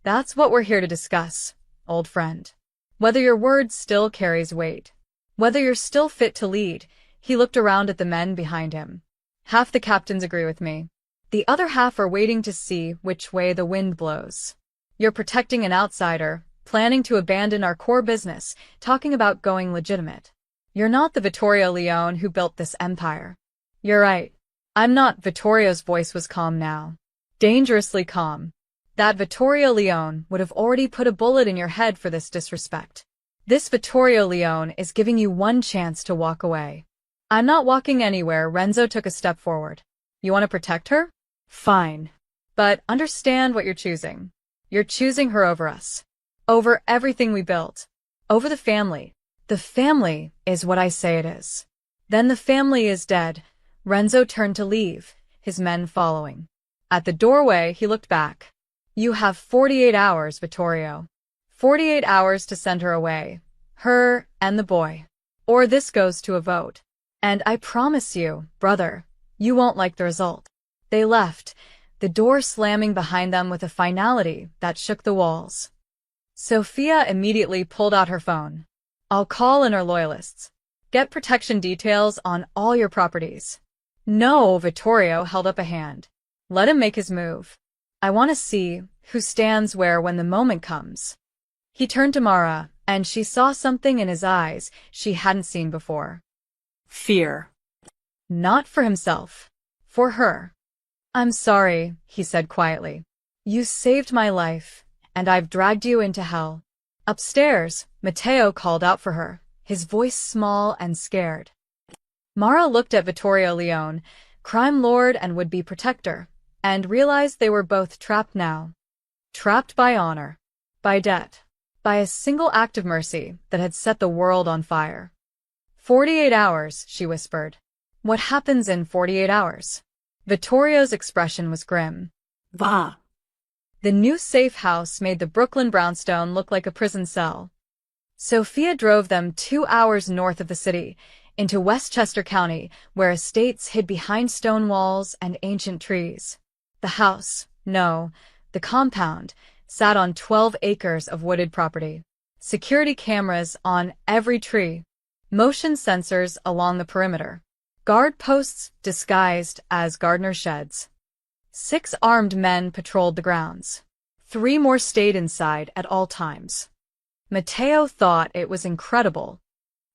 That's what we're here to discuss, old friend. Whether your word still carries weight. Whether you're still fit to lead. He looked around at the men behind him. Half the captains agree with me. The other half are waiting to see which way the wind blows. You're protecting an outsider, planning to abandon our core business, talking about going legitimate. You're not the Vittorio Leone who built this empire. You're right. I'm not. Vittorio's voice was calm now. Dangerously calm. That Vittorio Leone would have already put a bullet in your head for this disrespect. This Vittorio Leone is giving you one chance to walk away. I'm not walking anywhere. Renzo took a step forward. You want to protect her? Fine. But understand what you're choosing. You're choosing her over us. Over everything we built. Over the family. The family is what I say it is. Then the family is dead. Renzo turned to leave, his men following. At the doorway, he looked back. You have 48 hours, Vittorio. 48 hours to send her away. Her and the boy. Or this goes to a vote. And I promise you, brother, you won't like the result. They left, the door slamming behind them with a finality that shook the walls. Sophia immediately pulled out her phone. I'll call in our loyalists. Get protection details on all your properties. No, Vittorio held up a hand. Let him make his move. I want to see who stands where when the moment comes. He turned to Mara, and she saw something in his eyes she hadn't seen before. Fear. Not for himself. For her. I'm sorry, he said quietly. You saved my life, and I've dragged you into hell. Upstairs, Matteo called out for her, his voice small and scared. Mara looked at Vittorio Leone, crime lord and would-be protector, and realized they were both trapped now. Trapped by honor. By debt. By a single act of mercy that had set the world on fire. 48 hours, she whispered. What happens in 48 hours? Vittorio's expression was grim. Va. The new safe house made the Brooklyn brownstone look like a prison cell. Sophia drove them 2 hours north of the city, into Westchester County, where estates hid behind stone walls and ancient trees. The house, no, the compound, sat on 12 acres of wooded property. Security cameras on every tree. Motion sensors along the perimeter. Guard posts disguised as gardener sheds. 6 armed men patrolled the grounds. 3 more stayed inside at all times. Matteo thought it was incredible.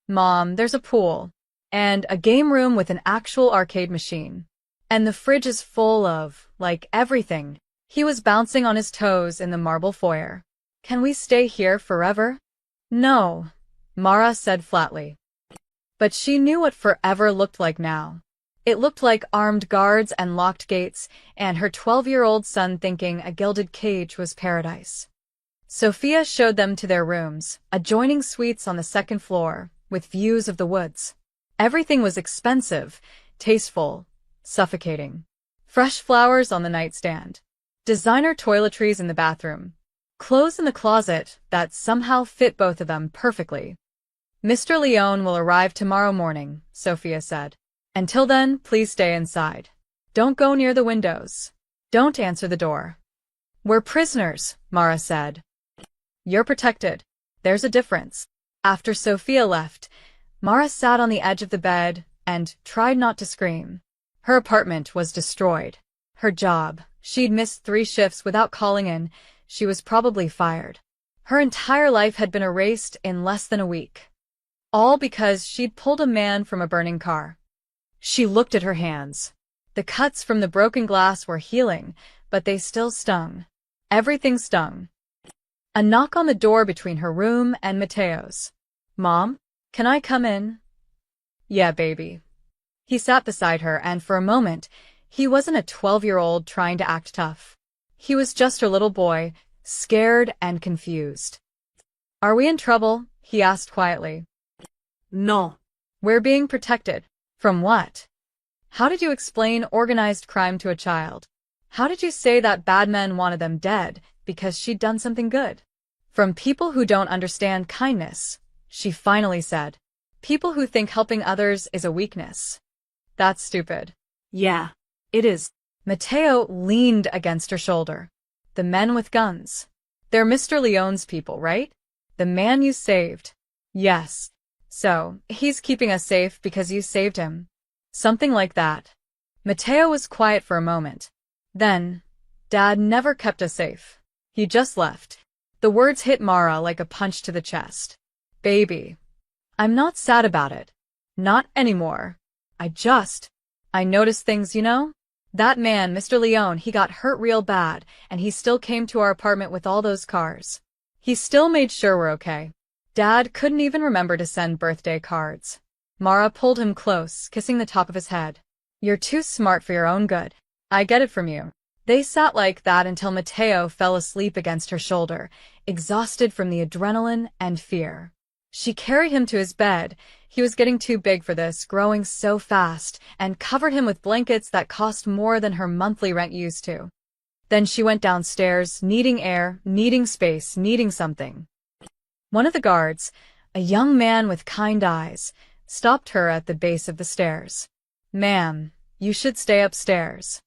Mom, there's a pool. And a game room with an actual arcade machine. And the fridge is full of, like, everything. He was bouncing on his toes in the marble foyer. Can we stay here forever? No, Mara said flatly. But she knew what forever looked like now. It looked like armed guards and locked gates, and her 12-year-old son thinking a gilded cage was paradise. Sophia showed them to their rooms, adjoining suites on the 2nd floor, with views of the woods. Everything was expensive, tasteful, suffocating. Fresh flowers on the nightstand. Designer toiletries in the bathroom. Clothes in the closet that somehow fit both of them perfectly. Mr. Leone will arrive tomorrow morning, Sophia said. Until then, please stay inside. Don't go near the windows. Don't answer the door. We're prisoners, Mara said. You're protected. There's a difference. After Sophia left, Mara sat on the edge of the bed and tried not to scream. Her apartment was destroyed. Her job, she'd missed 3 shifts without calling in. She was probably fired. Her entire life had been erased in less than a week. All because she'd pulled a man from a burning car. She looked at her hands. The cuts from the broken glass were healing, but they still stung. Everything stung. A knock on the door between her room and Mateo's. Mom, can I come in? Yeah, baby. He sat beside her, and for a moment, he wasn't a 12-year-old trying to act tough. He was just her little boy, scared and confused. Are we in trouble? He asked quietly. No. We're being protected. From what? How did you explain organized crime to a child? How did you say that bad men wanted them dead because she'd done something good? From people who don't understand kindness, she finally said. People who think helping others is a weakness. That's stupid. Yeah, it is. Mateo leaned against her shoulder. The men with guns. They're Mr. Leone's people, right? The man you saved. Yes. So, he's keeping us safe because you saved him. Something like that. Mateo was quiet for a moment. Then, Dad never kept us safe. He just left. The words hit Mara like a punch to the chest. Baby. I'm not sad about it. Not anymore. I noticed things, you know? That man, Mr. Leone, he got hurt real bad, and he still came to our apartment with all those cars. He still made sure we're okay. Dad couldn't even remember to send birthday cards. Mara pulled him close, kissing the top of his head. You're too smart for your own good. I get it from you. They sat like that until Mateo fell asleep against her shoulder, exhausted from the adrenaline and fear. She carried him to his bed. He was getting too big for this, growing so fast, and covered him with blankets that cost more than her monthly rent used to. Then she went downstairs, needing air, needing space, needing something. One of the guards, a young man with kind eyes, stopped her at the base of the stairs. Ma'am, you should stay upstairs.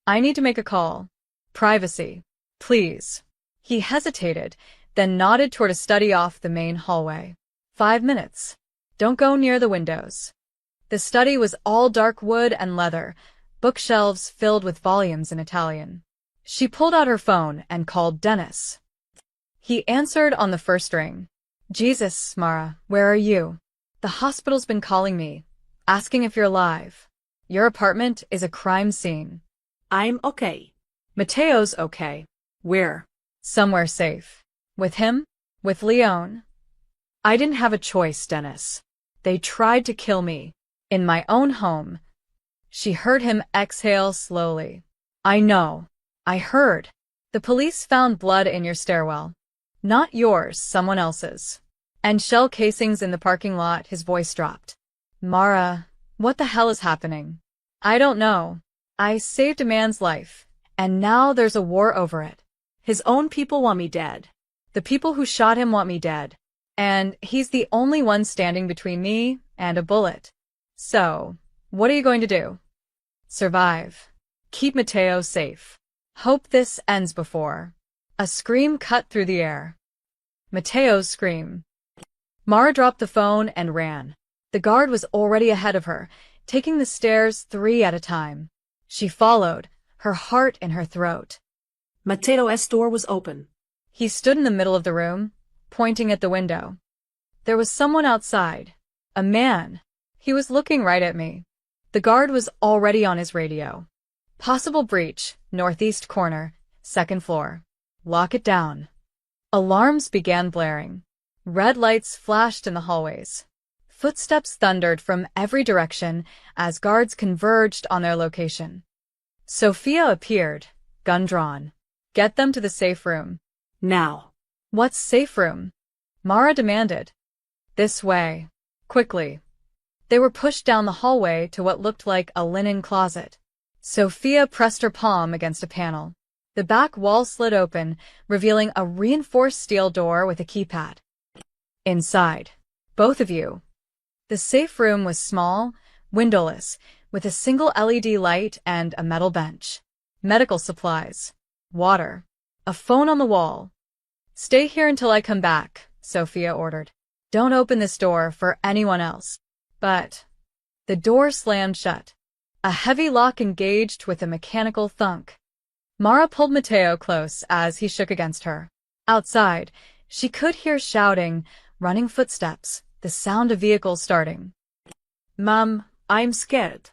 I need to make a call. Privacy. Please. He hesitated, then nodded toward a study off the main hallway. 5 minutes. Don't go near the windows. The study was all dark wood and leather, bookshelves filled with volumes in Italian. She pulled out her phone and called Dennis. He answered on the first ring. Jesus, Mara, where are you? The hospital's been calling me, asking if you're alive. Your apartment is a crime scene. I'm okay. Mateo's okay. Where? Somewhere safe. With him? With Leone? I didn't have a choice, Dennis. They tried to kill me. In my own home. She heard him exhale slowly. I know. I heard. The police found blood in your stairwell. Not yours, someone else's. And shell casings in the parking lot. His voice dropped. Mara, what the hell is happening? I don't know. I saved a man's life, and now there's a war over it. His own people want me dead. The people who shot him want me dead. And he's the only one standing between me and a bullet. So, what are you going to do? Survive. Keep Mateo safe. Hope this ends before. A scream cut through the air. Mateo's scream. Mara dropped the phone and ran. The guard was already ahead of her, taking the stairs 3 at a time. She followed, her heart in her throat. Mateo's door was open. He stood in the middle of the room, pointing at the window. There was someone outside. A man. He was looking right at me. The guard was already on his radio. Possible breach, northeast corner, 2nd floor. Lock it down. Alarms began blaring. Red lights flashed in the hallways. Footsteps thundered from every direction as guards converged on their location. Sophia appeared, gun drawn. Get them to the safe room. Now. What's safe room? Mara demanded. This way. Quickly. They were pushed down the hallway to what looked like a linen closet. Sophia pressed her palm against a panel. The back wall slid open, revealing a reinforced steel door with a keypad. Inside. Both of you. The safe room was small, windowless, with a single LED light and a metal bench. Medical supplies. Water. A phone on the wall. Stay here until I come back, Sophia ordered. Don't open this door for anyone else. But the door slammed shut. A heavy lock engaged with a mechanical thunk. Mara pulled Mateo close as he shook against her. Outside, she could hear shouting, running footsteps, the sound of vehicles starting. Mom, I'm scared.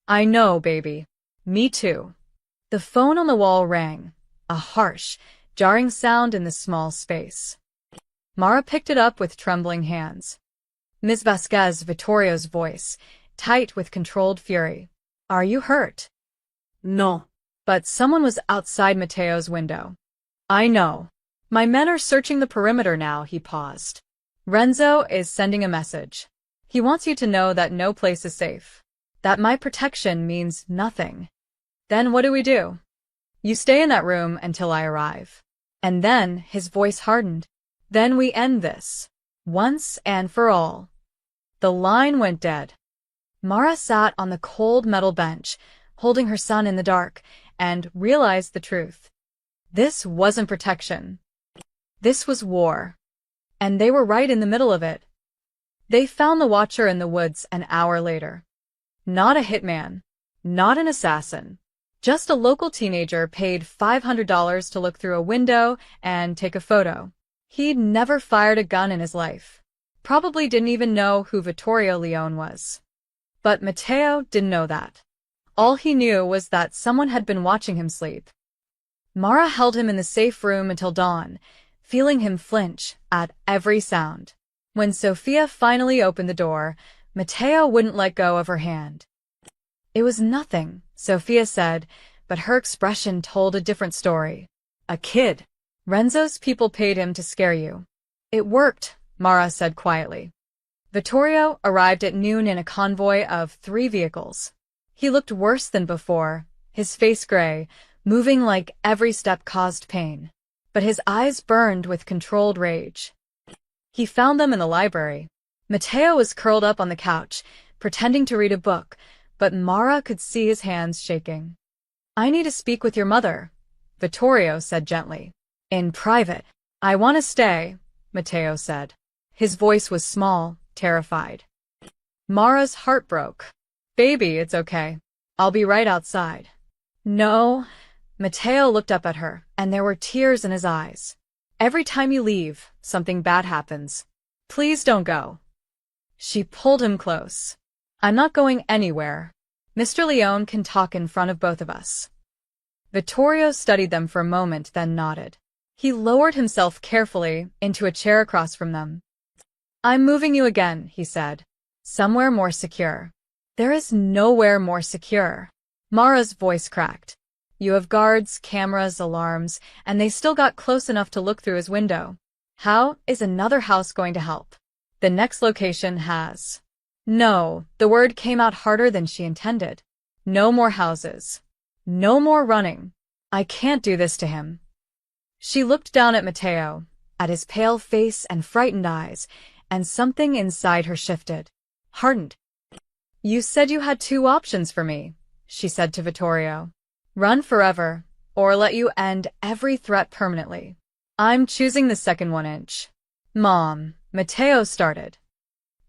I know, baby. Me too. The phone on the wall rang, a harsh, jarring sound in the small space. Mara picked it up with trembling hands. Ms. Vasquez, Vittorio's voice, tight with controlled fury. Are you hurt? No. But someone was outside Mateo's window. I know. My men are searching the perimeter now, he paused. Renzo is sending a message. He wants you to know that no place is safe. That my protection means nothing. Then what do? You stay in that room until I arrive. And then his voice hardened. Then we end this. Once and for all. The line went dead. Mara sat on the cold metal bench, holding her son in the dark, and realized the truth. This wasn't protection. This was war. And they were right in the middle of it. They found the Watcher in the woods an hour later. Not a hitman. Not an assassin. Just a local teenager paid $500 to look through a window and take a photo. He'd never fired a gun in his life. Probably didn't even know who Vittorio Leone was. But Matteo didn't know that. All he knew was that someone had been watching him sleep. Mara held him in the safe room until dawn, feeling him flinch at every sound. When Sophia finally opened the door, Matteo wouldn't let go of her hand. It was nothing, Sophia said, but her expression told a different story. A kid. Renzo's people paid him to scare you. It worked, Mara said quietly. Vittorio arrived at noon in a convoy of 3 vehicles. He looked worse than before, his face gray, moving like every step caused pain. But his eyes burned with controlled rage. He found them in the library. Matteo was curled up on the couch, pretending to read a book, but Mara could see his hands shaking. I need to speak with your mother, Vittorio said gently. In private. I want to stay, Matteo said. His voice was small, terrified. Mara's heart broke. Baby, it's okay. I'll be right outside. No. Matteo looked up at her, and there were tears in his eyes. Every time you leave, something bad happens. Please don't go. She pulled him close. I'm not going anywhere. Mr. Leone can talk in front of both of us. Vittorio studied them for a moment, then nodded. He lowered himself carefully into a chair across from them. I'm moving you again, he said. Somewhere more secure. There is nowhere more secure. Mara's voice cracked. You have guards, cameras, alarms, and they still got close enough to look through his window. How is another house going to help? The next location has. No, the word came out harder than she intended. No more houses. No more running. I can't do this to him. She looked down at Matteo, at his pale face and frightened eyes, and something inside her shifted, hardened. You said you had 2 options for me, she said to Vittorio. Run forever, or let you end every threat permanently. I'm choosing the second one. Mom, Matteo started.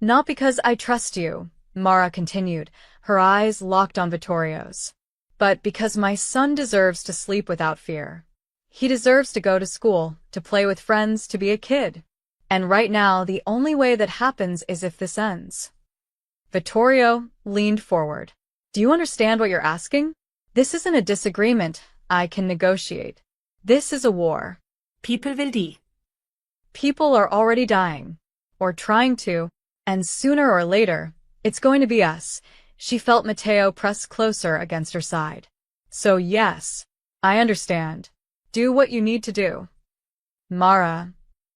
Not because I trust you, Mara continued, her eyes locked on Vittorio's, but because my son deserves to sleep without fear. He deserves to go to school, to play with friends, to be a kid. And right now, the only way that happens is if this ends. Vittorio leaned forward. Do you understand what you're asking? This isn't a disagreement. I can negotiate. This is a war. People will die. People are already dying. Or trying to. And sooner or later, it's going to be us. She felt Matteo press closer against her side. So yes, I understand. Do what you need to do. Mara.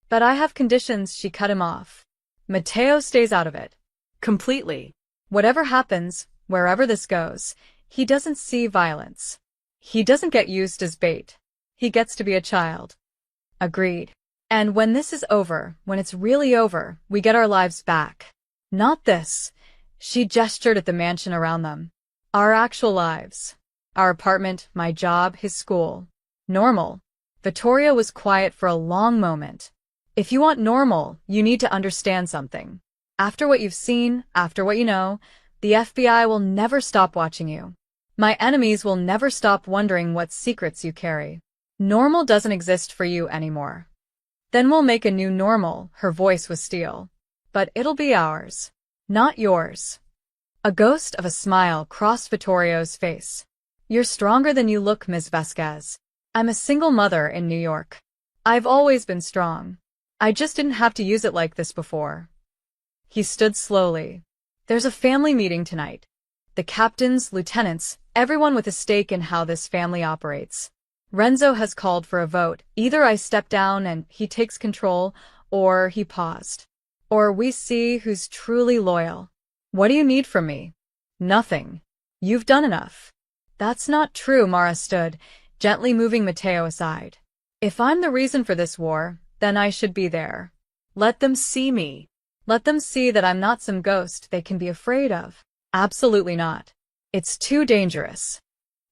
But I have conditions, she cut him off. Matteo stays out of it. Completely. Whatever happens, wherever this goes, he doesn't see violence. He doesn't get used as bait. He gets to be a child. Agreed. And when this is over, when it's really over, we get our lives back. Not this. She gestured at the mansion around them. Our actual lives. Our apartment, my job, his school. Normal. Vittorio was quiet for a long moment. If you want normal, you need to understand something. After what you've seen, after what you know, the FBI will never stop watching you. My enemies will never stop wondering what secrets you carry. Normal doesn't exist for you anymore. Then we'll make a new normal, her voice was steel. But it'll be ours. Not yours. A ghost of a smile crossed Vittorio's face. You're stronger than you look, Ms. Vasquez. I'm a single mother in New York. I've always been strong. I just didn't have to use it like this before. He stood slowly. There's a family meeting tonight. The captains, lieutenants, everyone with a stake in how this family operates. Renzo has called for a vote. Either I step down and he takes control, or he paused. Or we see who's truly loyal. What do you need from me? Nothing. You've done enough. That's not true, Mara stood, gently moving Matteo aside. If I'm the reason for this war, then I should be there. Let them see me. Let them see that I'm not some ghost they can be afraid of. Absolutely not. It's too dangerous.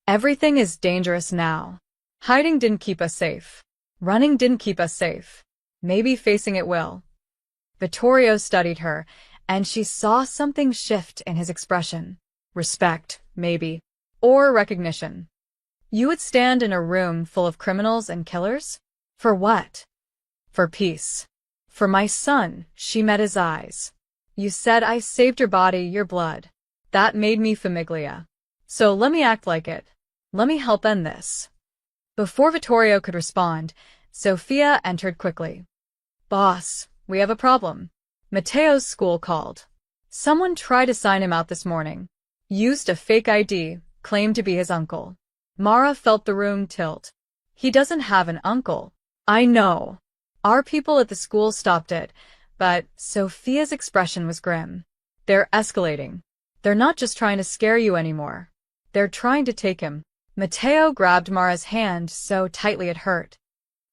Everything is dangerous now. Hiding didn't keep us safe. Running didn't keep us safe. Maybe facing it will. Vittorio studied her, and she saw something shift in his expression. Respect, maybe. Or recognition. You would stand in a room full of criminals and killers? For what? For peace. For my son, she met his eyes. You said I saved your body, your blood. That made me famiglia. So let me act like it. Let me help end this. Before Vittorio could respond, Sophia entered quickly. Boss, we have a problem. Matteo's school called. Someone tried to sign him out this morning. Used a fake ID, claimed to be his uncle. Mara felt the room tilt. He doesn't have an uncle. I know. Our people at the school stopped it, but Sophia's expression was grim. They're escalating. They're not just trying to scare you anymore. They're trying to take him. Matteo grabbed Mara's hand so tightly it hurt.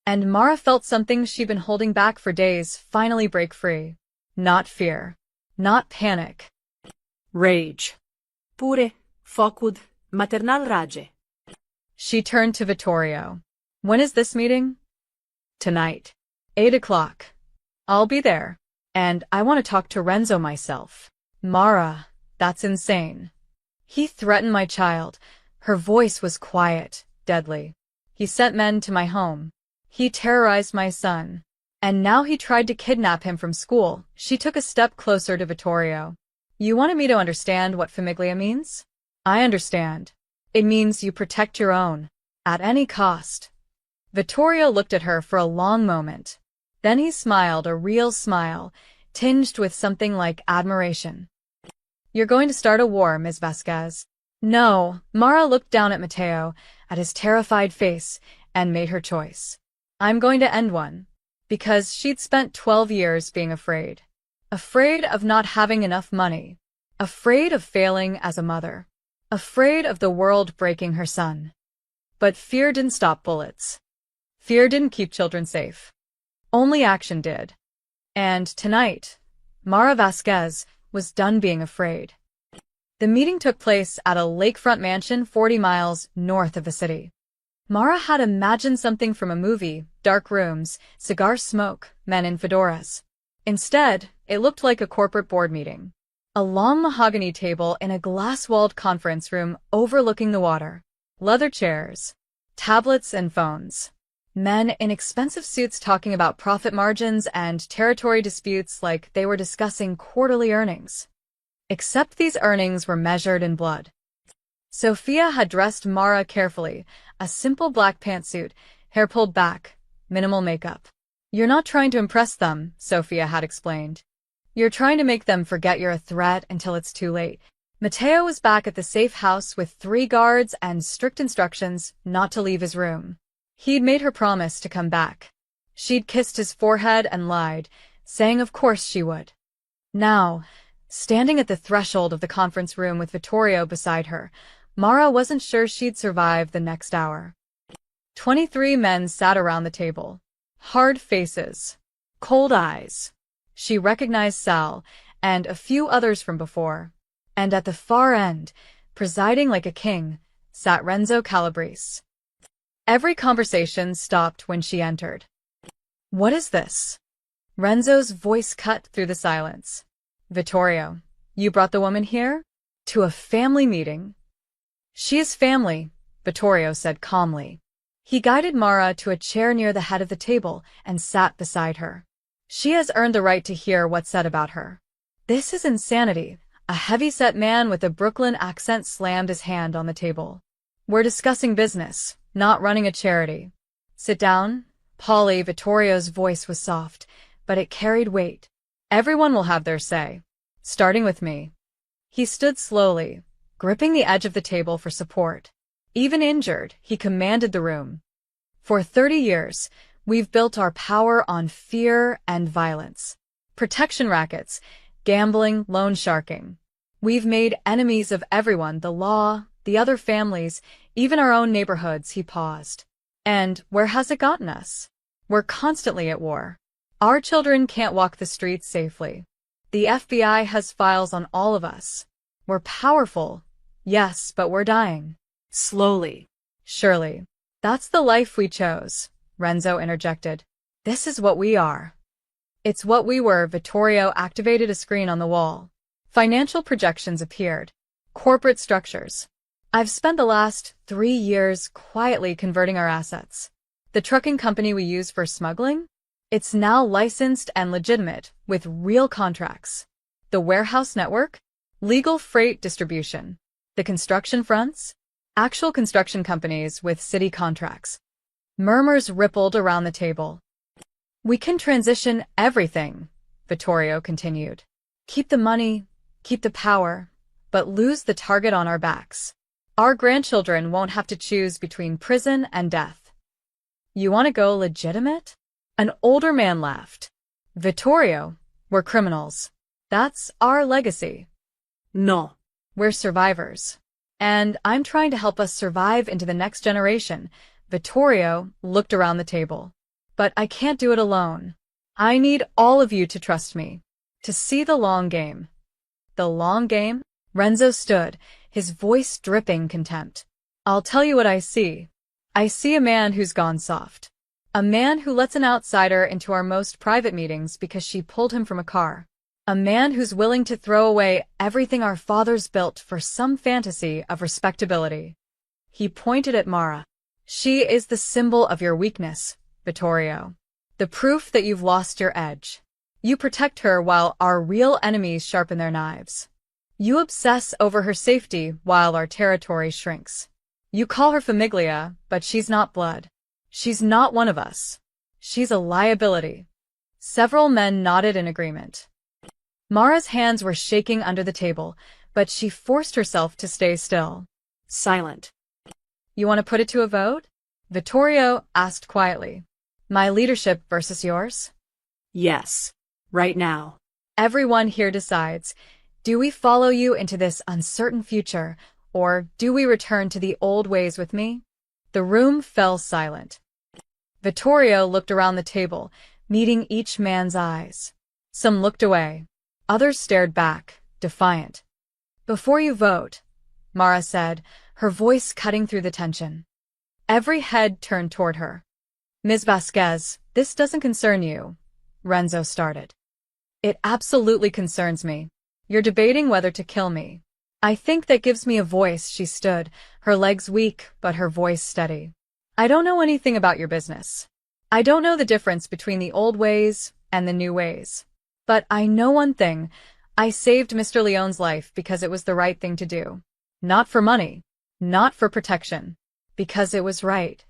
And Mara felt something she'd been holding back for days finally break free. Not fear. Not panic. Rage. Pure, focud, maternal rage. She turned to Vittorio. When is this meeting? Tonight. 8 o'clock. I'll be there. And I want to talk to Renzo myself. Mara, that's insane. He threatened my child. Her voice was quiet, deadly. He sent men to my home. He terrorized my son. And now he tried to kidnap him from school. She took a step closer to Vittorio. You wanted me to understand what famiglia means? I understand. It means you protect your own. At any cost. Vittorio looked at her for a long moment. Then he smiled, a real smile, tinged with something like admiration. You're going to start a war, Ms. Vasquez. No, Mara looked down at Matteo, at his terrified face, and made her choice. I'm going to end one. Because she'd spent 12 years being afraid. Afraid of not having enough money. Afraid of failing as a mother. Afraid of the world breaking her son. But fear didn't stop bullets. Fear didn't keep children safe. Only action did. And tonight, Mara Vasquez was done being afraid. The meeting took place at a lakefront mansion 40 miles north of the city. Mara had imagined something from a movie, dark rooms, cigar smoke, men in fedoras. Instead, it looked like a corporate board meeting. A long mahogany table in a glass-walled conference room overlooking the water. Leather chairs. Tablets and phones. Men in expensive suits talking about profit margins and territory disputes like they were discussing quarterly earnings. Except these earnings were measured in blood. Sophia had dressed Mara carefully, a simple black pantsuit, hair pulled back, minimal makeup. You're not trying to impress them, Sophia had explained. You're trying to make them forget you're a threat until it's too late. Matteo was back at the safe house with 3 guards and strict instructions not to leave his room. He'd made her promise to come back. She'd kissed his forehead and lied, saying of course she would. Now, standing at the threshold of the conference room with Vittorio beside her, Mara wasn't sure she'd survive the next hour. 23 men sat around the table. Hard faces. Cold eyes. She recognized Sal and a few others from before. And at the far end, presiding like a king, sat Renzo Calabrese. Every conversation stopped when she entered. "What is this?" Renzo's voice cut through the silence. "Vittorio, you brought the woman here? To a family meeting?" "She is family," Vittorio said calmly. He guided Mara to a chair near the head of the table and sat beside her. "She has earned the right to hear what's said about her." "This is insanity." A heavy-set man with a Brooklyn accent slammed his hand on the table. "We're discussing business, not running a charity." "Sit down, Polly." Vittorio's voice was soft, but it carried weight. "Everyone will have their say, starting with me." He stood slowly, gripping the edge of the table for support. Even injured, he commanded the room. "For 30 years, we've built our power on fear and violence. Protection rackets, gambling, loan sharking. We've made enemies of everyone, the law, the other families, even our own neighborhoods." He paused. "And where has it gotten us? We're constantly at war. Our children can't walk the streets safely. The FBI has files on all of us. We're powerful, yes, but we're dying. Slowly. Surely. That's the life we chose," Renzo interjected. "This is what we are." "It's what we were." Vittorio activated a screen on the wall. Financial projections appeared. Corporate structures. "I've spent the last 3 years quietly converting our assets. The trucking company we use for smuggling? It's now licensed and legitimate, with real contracts. The warehouse network? Legal freight distribution. The construction fronts? Actual construction companies with city contracts." Murmurs rippled around the table. "We can transition everything," Vittorio continued. "Keep the money, keep the power, but lose the target on our backs. Our grandchildren won't have to choose between prison and death." "You want to go legitimate?" An older man laughed. "Vittorio, we're criminals. That's our legacy." No. "We're survivors. And I'm trying to help us survive into the next generation." Vittorio looked around the table. "But I can't do it alone. I need all of you to trust me, to see the long game." "The long game?" Renzo stood, his voice dripping contempt. "I'll tell you what I see. I see a man who's gone soft. A man who lets an outsider into our most private meetings because she pulled him from a car. A man who's willing to throw away everything our fathers built for some fantasy of respectability." He pointed at Mara. "She is the symbol of your weakness, Vittorio. The proof that you've lost your edge. You protect her while our real enemies sharpen their knives. You obsess over her safety while our territory shrinks. You call her famiglia, but she's not blood. She's not one of us. She's a liability." Several men nodded in agreement. Mara's hands were shaking under the table, but she forced herself to stay still. Silent. "You want to put it to a vote?" Vittorio asked quietly. "My leadership versus yours?" Yes. Right now. "Everyone here decides. Do we follow you into this uncertain future, or do we return to the old ways with me?" The room fell silent. Vittorio looked around the table, meeting each man's eyes. Some looked away. Others stared back, defiant. "Before you vote," Mara said, her voice cutting through the tension. Every head turned toward her. "Ms. Vasquez, this doesn't concern you," Renzo started. "It absolutely concerns me. You're debating whether to kill me. I think that gives me a voice." She stood, her legs weak, but her voice steady. "I don't know anything about your business. I don't know the difference between the old ways and the new ways. But I know one thing. I saved Mr. Leone's life because it was the right thing to do. Not for money. Not for protection. Because it was right."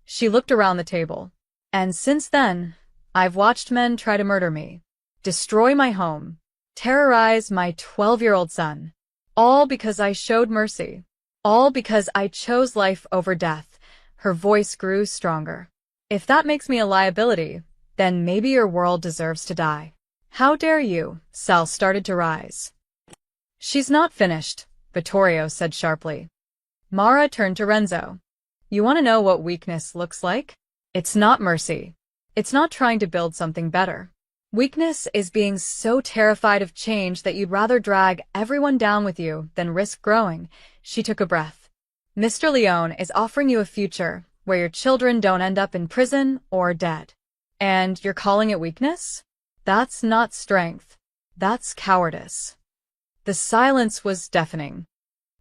She looked around the table. "And since then, I've watched men try to murder me, destroy my home, terrorize my 12-year-old son. All because I showed mercy. All because I chose life over death." Her voice grew stronger. "If that makes me a liability, then maybe your world deserves to die." "How dare you?" Sal started to rise. "She's not finished," Vittorio said sharply. Mara turned to Renzo. You want to know what weakness looks like? It's not mercy. It's not trying to build something better. Weakness is being so terrified of change that you'd rather drag everyone down with you than risk growing. She took a breath. Mr. Leone is offering you a future where your children don't end up in prison or dead. And you're calling it weakness? That's not strength. That's cowardice. The silence was deafening.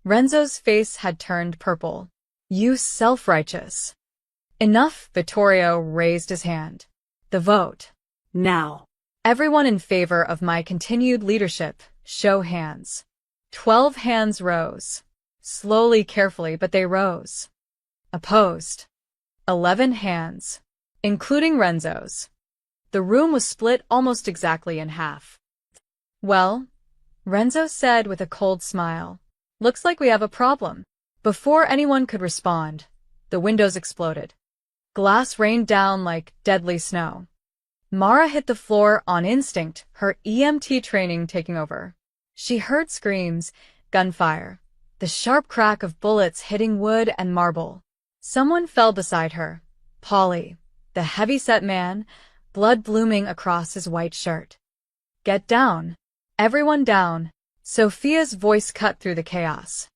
Renzo's face had turned purple. You self-righteous. Enough, Vittorio raised his hand. The vote. Now. Everyone in favor of my continued leadership, show hands. 12 hands rose. Slowly, carefully, but they rose. Opposed. 11 hands, including Renzo's. The room was split almost exactly in half. Well, Renzo said with a cold smile, looks like we have a problem. Before anyone could respond, the windows exploded. Glass rained down like deadly snow. Mara hit the floor on instinct, her EMT training taking over. She heard screams, gunfire, the sharp crack of bullets hitting wood and marble. Someone fell beside her. Polly, the heavy-set man, blood blooming across his white shirt. Get down. Everyone down. Sophia's voice cut through the chaos.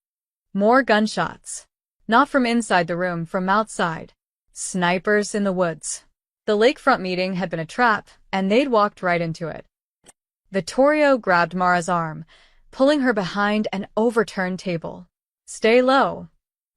More gunshots. Not from inside the room, from outside. Snipers in the woods. The lakefront meeting had been a trap, and they'd walked right into it. Vittorio grabbed Mara's arm, pulling her behind an overturned table. Stay low.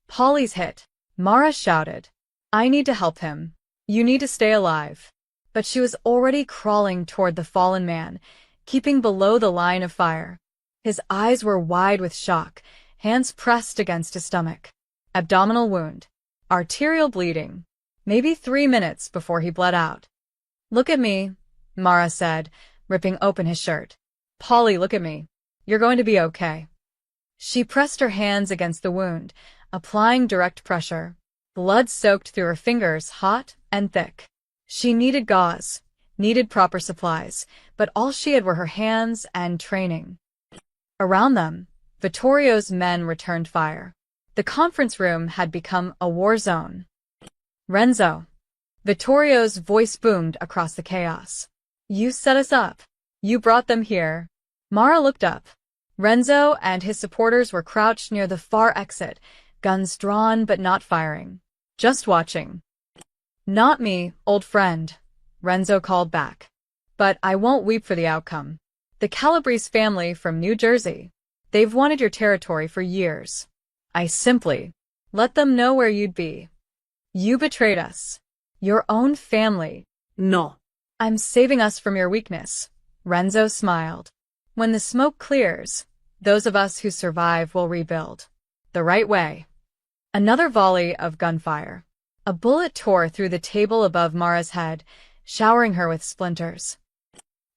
Polly's hit. Mara shouted. I need to help him. You need to stay alive. But she was already crawling toward the fallen man, keeping below the line of fire. His eyes were wide with shock, hands pressed against his stomach. Abdominal wound. Arterial bleeding. Maybe 3 minutes before he bled out. Look at me, Mara said, ripping open his shirt. Polly, look at me. You're going to be okay. She pressed her hands against the wound, applying direct pressure. Blood soaked through her fingers, hot and thick. She needed gauze, needed proper supplies, but all she had were her hands and training. Around them, Vittorio's men returned fire. The conference room had become a war zone. Renzo. Vittorio's voice boomed across the chaos. You set us up. You brought them here. Mara looked up. Renzo and his supporters were crouched near the far exit, guns drawn but not firing. Just watching. Not me, old friend, Renzo called back. But I won't weep for the outcome. The Calabrese family from New Jersey. They've wanted your territory for years. I simply let them know where you'd be. You betrayed us. Your own family. No. I'm saving us from your weakness. Renzo smiled. When the smoke clears, those of us who survive will rebuild. The right way. Another volley of gunfire. A bullet tore through the table above Mara's head, showering her with splinters.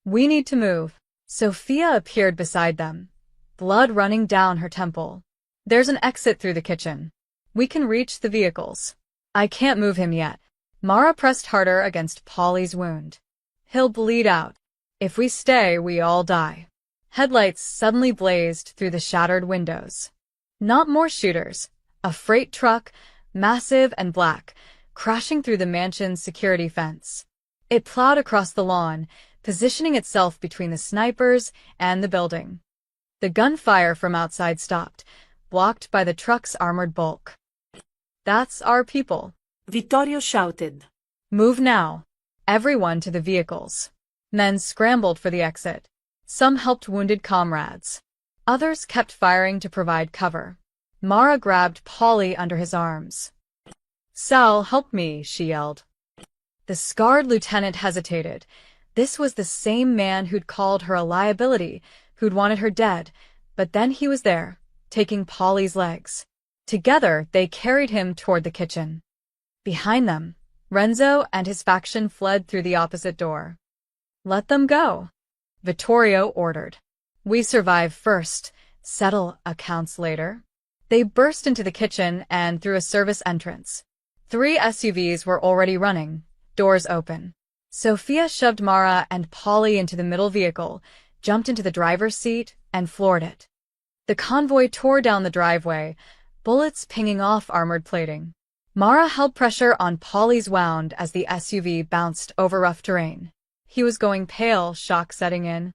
We need to move. Sophia appeared beside them, blood running down her temple. There's an exit through the kitchen. We can reach the vehicles. I can't move him yet. Mara pressed harder against Polly's wound. He'll bleed out. If we stay, we all die. Headlights suddenly blazed through the shattered windows. Not more shooters. A freight truck, massive and black, crashing through the mansion's security fence. It plowed across the lawn, positioning itself between the snipers and the building. The gunfire from outside stopped, blocked by the truck's armored bulk. That's our people. Vittorio shouted. Move now. Everyone to the vehicles. Men scrambled for the exit. Some helped wounded comrades. Others kept firing to provide cover. Mara grabbed Polly under his arms. Sal, help me, she yelled. The scarred lieutenant hesitated. This was the same man who'd called her a liability, who'd wanted her dead, but then he was there, taking Polly's legs. Together, they carried him toward the kitchen. Behind them, Renzo and his faction fled through the opposite door. Let them go, Vittorio ordered. We survive first, settle accounts later. They burst into the kitchen and through a service entrance. 3 SUVs were already running, doors open. Sophia shoved Mara and Polly into the middle vehicle, jumped into the driver's seat, and floored it. The convoy tore down the driveway, bullets pinging off armored plating. Mara held pressure on Polly's wound as the SUV bounced over rough terrain. He was going pale, shock setting in.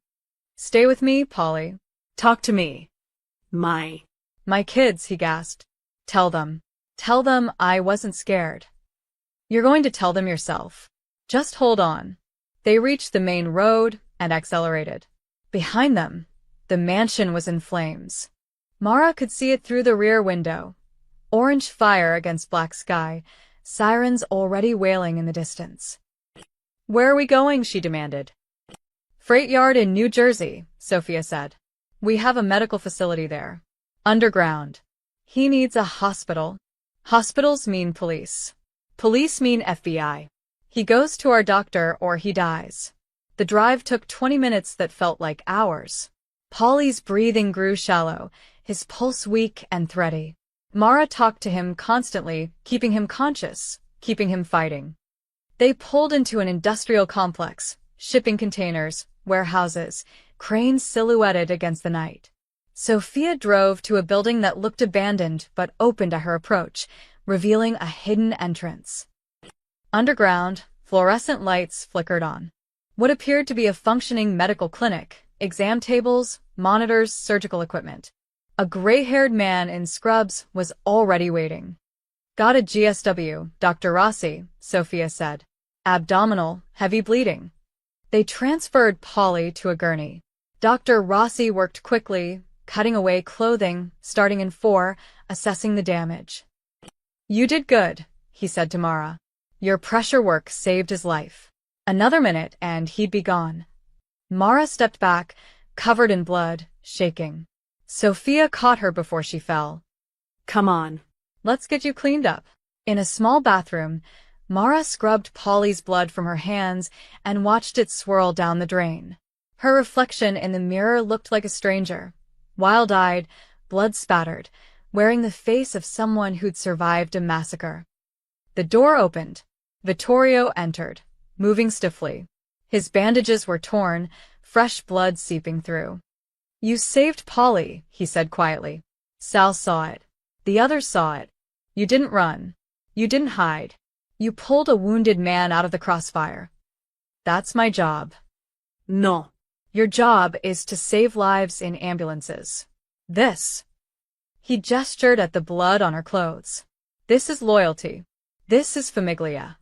"Stay with me, Polly." Talk to me. My kids," he gasped. Tell them. Tell them I wasn't scared." "You're going to tell them yourself. Just hold on." They reached the main road and accelerated. Behind them, the mansion was in flames. Mara could see it through the rear window. Orange fire against black sky, sirens already wailing in the distance. "Where are we going?" she demanded. "Freight yard in New Jersey," Sophia said. "We have a medical facility there. Underground. He needs a hospital. Hospitals mean police. Police mean FBI. He goes to our doctor or he dies." The drive took 20 minutes that felt like hours. Polly's breathing grew shallow, his pulse weak and thready. Mara talked to him constantly, keeping him conscious, keeping him fighting. They pulled into an industrial complex, shipping containers, warehouses, cranes silhouetted against the night. Sophia drove to a building that looked abandoned but opened at her approach, revealing a hidden entrance. Underground, fluorescent lights flickered on. What appeared to be a functioning medical clinic, exam tables, monitors, surgical equipment. A gray-haired man in scrubs was already waiting. "Got a GSW, Dr. Rossi," Sophia said. "Abdominal, heavy bleeding." They transferred Polly to a gurney. Dr. Rossi worked quickly, cutting away clothing, starting in 4, assessing the damage. "You did good," he said to Mara. "Your pressure work saved his life." Another minute and he'd be gone. Mara stepped back, covered in blood, shaking. Sophia caught her before she fell. Come on. "Let's get you cleaned up." In a small bathroom, Mara scrubbed Polly's blood from her hands and watched it swirl down the drain. Her reflection in the mirror looked like a stranger, wild-eyed, blood-spattered, wearing the face of someone who'd survived a massacre. The door opened. Vittorio entered, moving stiffly. His bandages were torn, fresh blood seeping through. "You saved Polly," he said quietly. "Sal saw it. The others saw it. You didn't run. You didn't hide. You pulled a wounded man out of the crossfire. That's my job." No. "Your job is to save lives in ambulances. This." He gestured at the blood on her clothes. "This is loyalty. This is famiglia."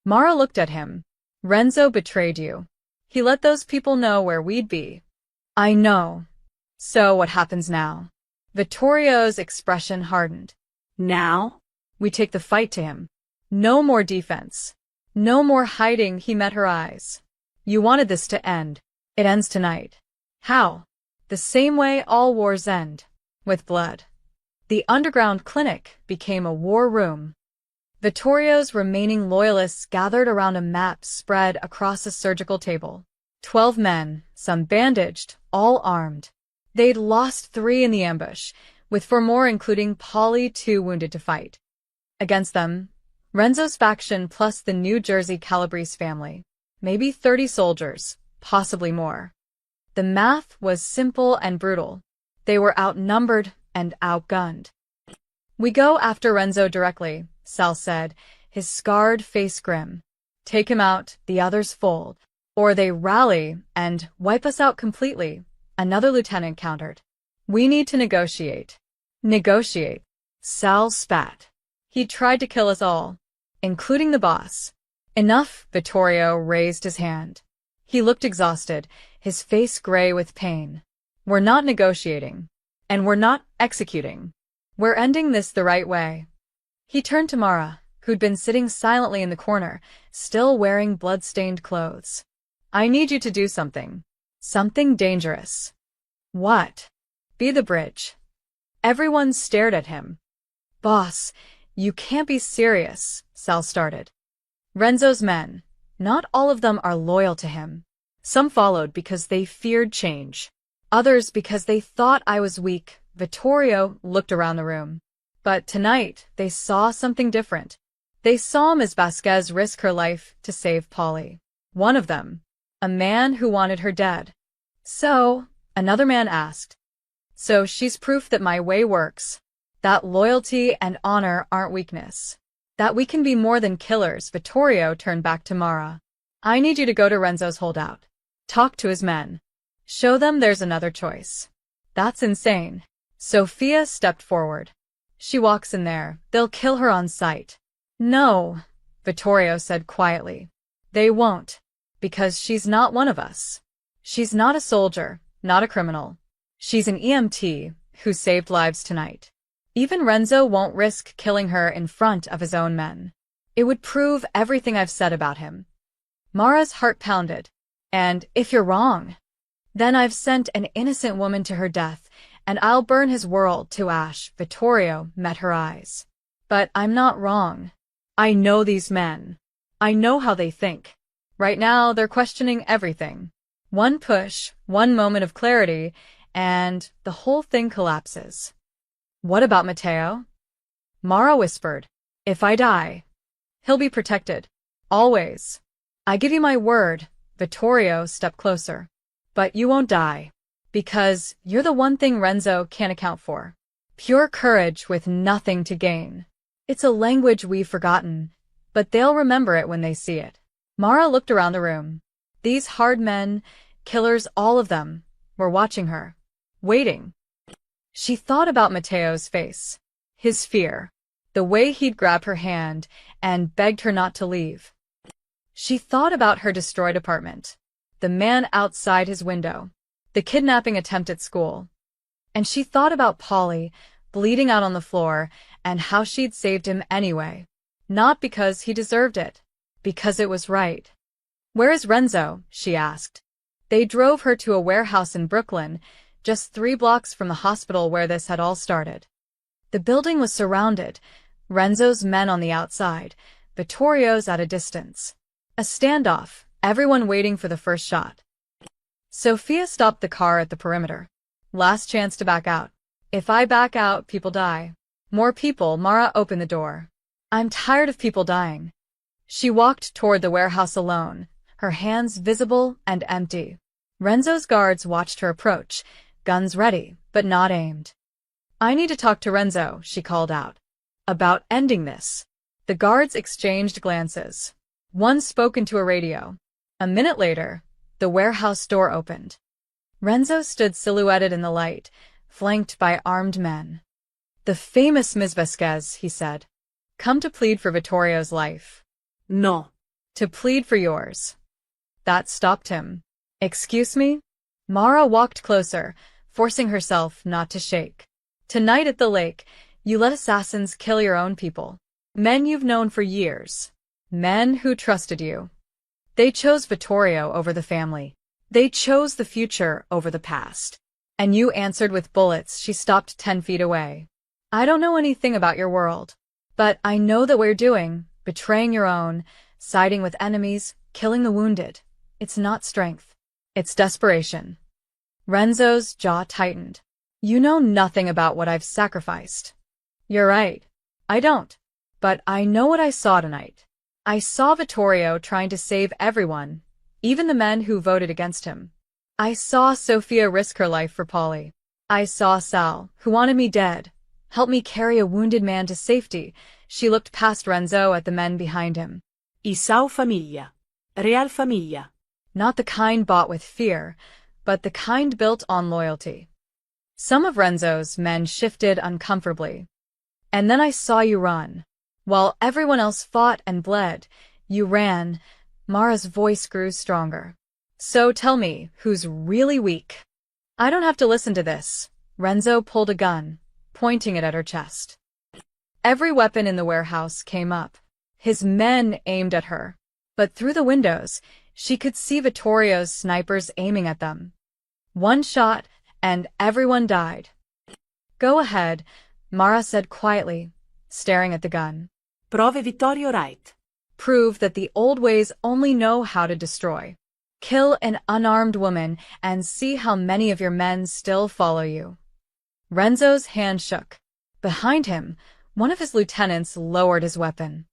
Mara looked at him. "Renzo betrayed you. He let those people know where we'd be." "I know. So what happens now?" Vittorio's expression hardened. Now? "We take the fight to him. No more defense. No more hiding." He met her eyes. "You wanted this to end. It ends tonight." "How?" "The same way all wars end. With blood." The underground clinic became a war room. Vittorio's remaining loyalists gathered around a map spread across a surgical table. 12 men, some bandaged, all armed. They'd lost 3 in the ambush, with 4 more including Polly too wounded to fight. Against them, Renzo's faction plus the New Jersey Calabrese family. Maybe 30 soldiers, possibly more. The math was simple and brutal. They were outnumbered and outgunned. "We go after Renzo directly," Sal said, his scarred face grim. "Take him out, the others fold. Or they rally and wipe us out completely," another lieutenant countered. "We need to negotiate." "Negotiate?" Sal spat. "He tried to kill us all, including the boss." "Enough," Vittorio raised his hand. He looked exhausted, his face gray with pain. "We're not negotiating. And we're not executing. We're ending this the right way." He turned to Mara, who'd been sitting silently in the corner, still wearing blood-stained clothes. "I need you to do something. Something dangerous." "What?" "Be the bridge." Everyone stared at him. "Boss, you can't be serious," Sal started. "Renzo's men, not all of them are loyal to him. Some followed because they feared change. Others because they thought I was weak." Vittorio looked around the room. But tonight, they saw something different. They saw Ms. Vasquez risk her life to save Polly. One of them, a man who wanted her dead. "So," another man asked. "So she's proof that my way works." That loyalty and honor aren't weakness. That we can be more than killers. Vittorio turned back to Mara. I need you to go to Renzo's holdout. Talk to his men. Show them there's another choice. That's insane. Sofia stepped forward. She walks in there. They'll kill her on sight. No, Vittorio said quietly. They won't. Because she's not one of us. She's not a soldier, not a criminal. She's an EMT who saved lives tonight. Even Renzo won't risk killing her in front of his own men. It would prove everything I've said about him. Mara's heart pounded. And if you're wrong, then I've sent an innocent woman to her death, and I'll burn his world to ash. Vittorio met her eyes. But I'm not wrong. I know these men. I know how they think. Right now, they're questioning everything. One push, one moment of clarity, and the whole thing collapses. What about Matteo? Mara whispered. If I die, he'll be protected. Always. I give you my word. Vittorio stepped closer. But you won't die. Because you're the one thing Renzo can't account for. Pure courage with nothing to gain. It's a language we've forgotten, but they'll remember it when they see it. Mara looked around the room. These hard men, killers, all of them, were watching her. Waiting. She thought about Matteo's face. His fear. The way he'd grab her hand and begged her not to leave. She thought about her destroyed apartment. The man outside his window. The kidnapping attempt at school. And she thought about Polly, bleeding out on the floor, and how she'd saved him anyway. Not because he deserved it. Because it was right. Where is Renzo? She asked. They drove her to a warehouse in Brooklyn, just 3 blocks from the hospital where this had all started. The building was surrounded, Renzo's men on the outside, Vittorio's at a distance. A standoff, everyone waiting for the first shot. Sofia stopped the car at the perimeter. Last chance to back out. If I back out, people die. More people. Mara opened the door. I'm tired of people dying. She walked toward the warehouse alone, her hands visible and empty. Renzo's guards watched her approach, guns ready, but not aimed. I need to talk to Renzo, she called out. About ending this. The guards exchanged glances. One spoke into a radio. A minute later, the warehouse door opened. Renzo stood silhouetted in the light, flanked by armed men. The famous Ms. Vasquez, he said. Come to plead for Vittorio's life. No. To plead for yours. That stopped him. Excuse me? Mara walked closer, forcing herself not to shake. Tonight at the lake, you let assassins kill your own people. Men you've known for years. Men who trusted you. They chose Vittorio over the family. They chose the future over the past. And you answered with bullets. She stopped 10 feet away. I don't know anything about your world. But I know that we're doing, betraying your own, siding with enemies, killing the wounded. It's not strength. It's desperation. Renzo's jaw tightened. You know nothing about what I've sacrificed. You're right. I don't. But I know what I saw tonight. I saw Vittorio trying to save everyone, even the men who voted against him. I saw Sofia risk her life for Polly. I saw Sal, who wanted me dead, help me carry a wounded man to safety. She looked past Renzo at the men behind him. Isao famiglia. Real famiglia. Not the kind bought with fear, but the kind built on loyalty. Some of Renzo's men shifted uncomfortably. And then I saw you run. While everyone else fought and bled, you ran. Mara's voice grew stronger. So tell me, who's really weak? I don't have to listen to this. Renzo pulled a gun, pointing it at her chest. Every weapon in the warehouse came up. His men aimed at her. But through the windows, she could see Vittorio's snipers aiming at them. One shot, and everyone died. Go ahead, Mara said quietly, staring at the gun. Prove Vittorio right. Prove that the old ways only know how to destroy. Kill an unarmed woman and see how many of your men still follow you. Renzo's hand shook. Behind him, one of his lieutenants lowered his weapon.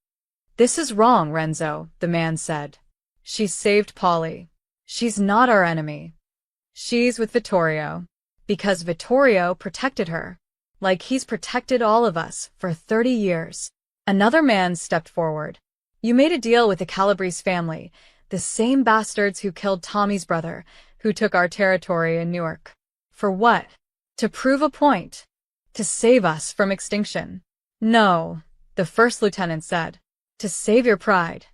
This is wrong, Renzo, the man said. She saved Polly. She's not our enemy. She's with Vittorio. Because Vittorio protected her. like he's protected all of us for 30 years. Another man stepped forward. You made a deal with the Calabrese family, the same bastards who killed Tommy's brother, who took our territory in Newark. For what? To prove a point. To save us from extinction. No, the first lieutenant said. To save your pride.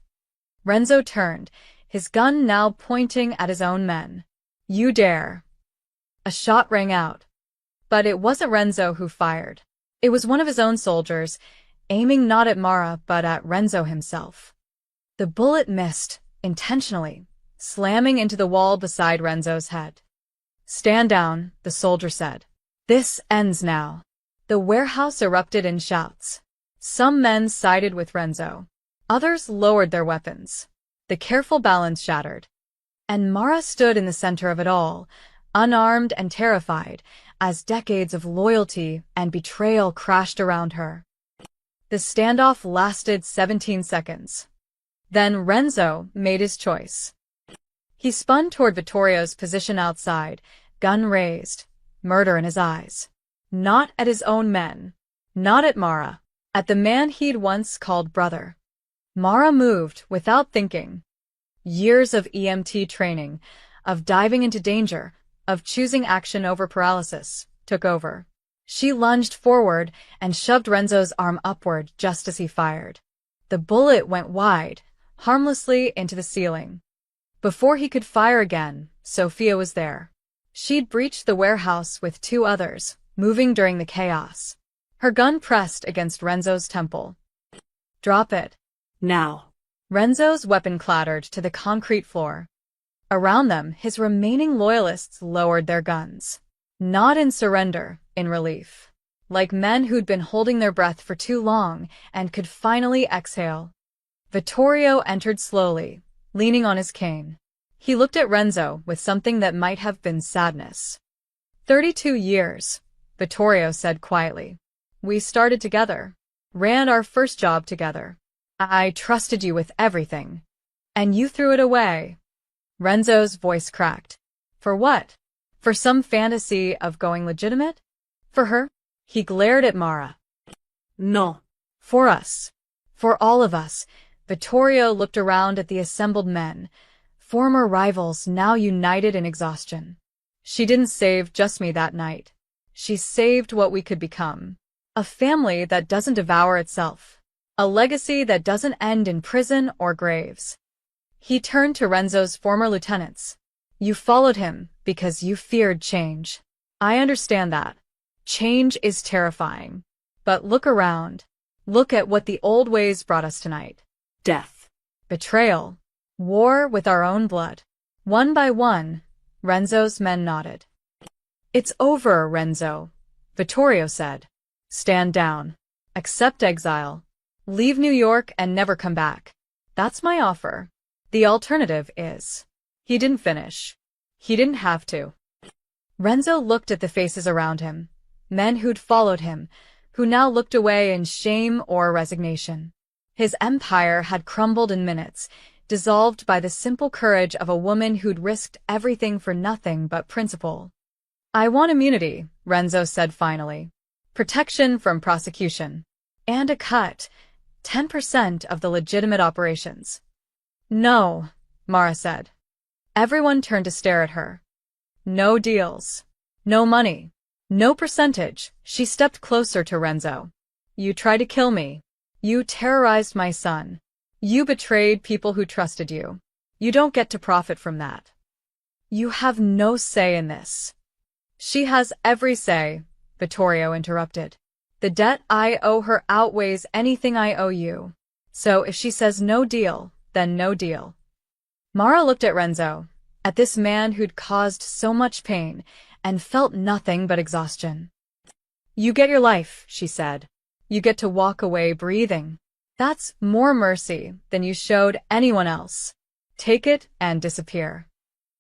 Renzo turned, his gun now pointing at his own men. You dare. A shot rang out. But it wasn't Renzo who fired. It was one of his own soldiers, aiming not at Mara but at Renzo himself. The bullet missed, intentionally, slamming into the wall beside Renzo's head. Stand down, the soldier said. This ends now. The warehouse erupted in shouts. Some men sided with Renzo. Others lowered their weapons. The careful balance shattered. And Mara stood in the center of it all, unarmed and terrified, as decades of loyalty and betrayal crashed around her. The standoff lasted 17 seconds. Then Renzo made his choice. He spun toward Vittorio's position outside, gun raised, murder in his eyes. Not at his own men. Not at Mara. At the man he'd once called brother. Mara moved without thinking. Years of EMT training, of diving into danger, of choosing action over paralysis, took over. She lunged forward and shoved Renzo's arm upward just as he fired. The bullet went wide, harmlessly into the ceiling. Before he could fire again, Sophia was there. She'd breached the warehouse with two others, moving during the chaos. Her gun pressed against Renzo's temple. Drop it. Now. Renzo's weapon clattered to the concrete floor. Around them, his remaining loyalists lowered their guns. Not in surrender, in relief. Like men who'd been holding their breath for too long and could finally exhale. Vittorio entered slowly, leaning on his cane. He looked at Renzo with something that might have been sadness. 32 years, Vittorio said quietly. We started together. Ran our first job together. I trusted you with everything. And you threw it away. Renzo's voice cracked. For what? For some fantasy of going legitimate? For her? He glared at Mara. No. For us. For all of us. Vittorio looked around at the assembled men, former rivals now united in exhaustion. She didn't save just me that night. She saved what we could become. A family that doesn't devour itself. A legacy that doesn't end in prison or graves. He turned to Renzo's former lieutenants. You followed him because you feared change. I understand that. Change is terrifying. But look around. Look at what the old ways brought us tonight. Death. Betrayal. War with our own blood. One by one, Renzo's men nodded. It's over, Renzo, Vittorio said. Stand down. Accept exile. Leave New York and never come back. That's my offer. The alternative is. He didn't finish. He didn't have to. Renzo looked at the faces around him, men who'd followed him, who now looked away in shame or resignation. His empire had crumbled in minutes, dissolved by the simple courage of a woman who'd risked everything for nothing but principle. I want immunity, Renzo said finally. Protection from prosecution. And a cut, 10% of the legitimate operations. No, Mara said. Everyone turned to stare at her. No deals. No money. No percentage. She stepped closer to Renzo. You tried to kill me. You terrorized my son. You betrayed people who trusted you. You don't get to profit from that. You have no say in this. She has every say, Vittorio interrupted. The debt I owe her outweighs anything I owe you. So if she says no deal, then no deal. Mara looked at Renzo, at this man who'd caused so much pain, and felt nothing but exhaustion. You get your life, she said. You get to walk away breathing. That's more mercy than you showed anyone else. Take it and disappear.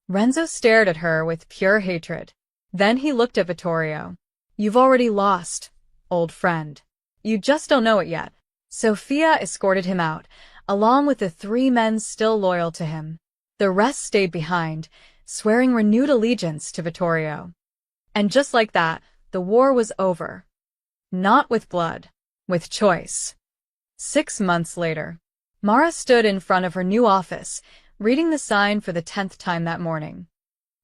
Renzo stared at her with pure hatred. Then he looked at Vittorio. You've already lost, old friend. You just don't know it yet. Sophia escorted him out, along with the 3 men still loyal to him. The rest stayed behind, swearing renewed allegiance to Vittorio. And just like that, the war was over. Not with blood, with choice. 6 months later, Mara stood in front of her new office, reading the sign for the 10th time that morning.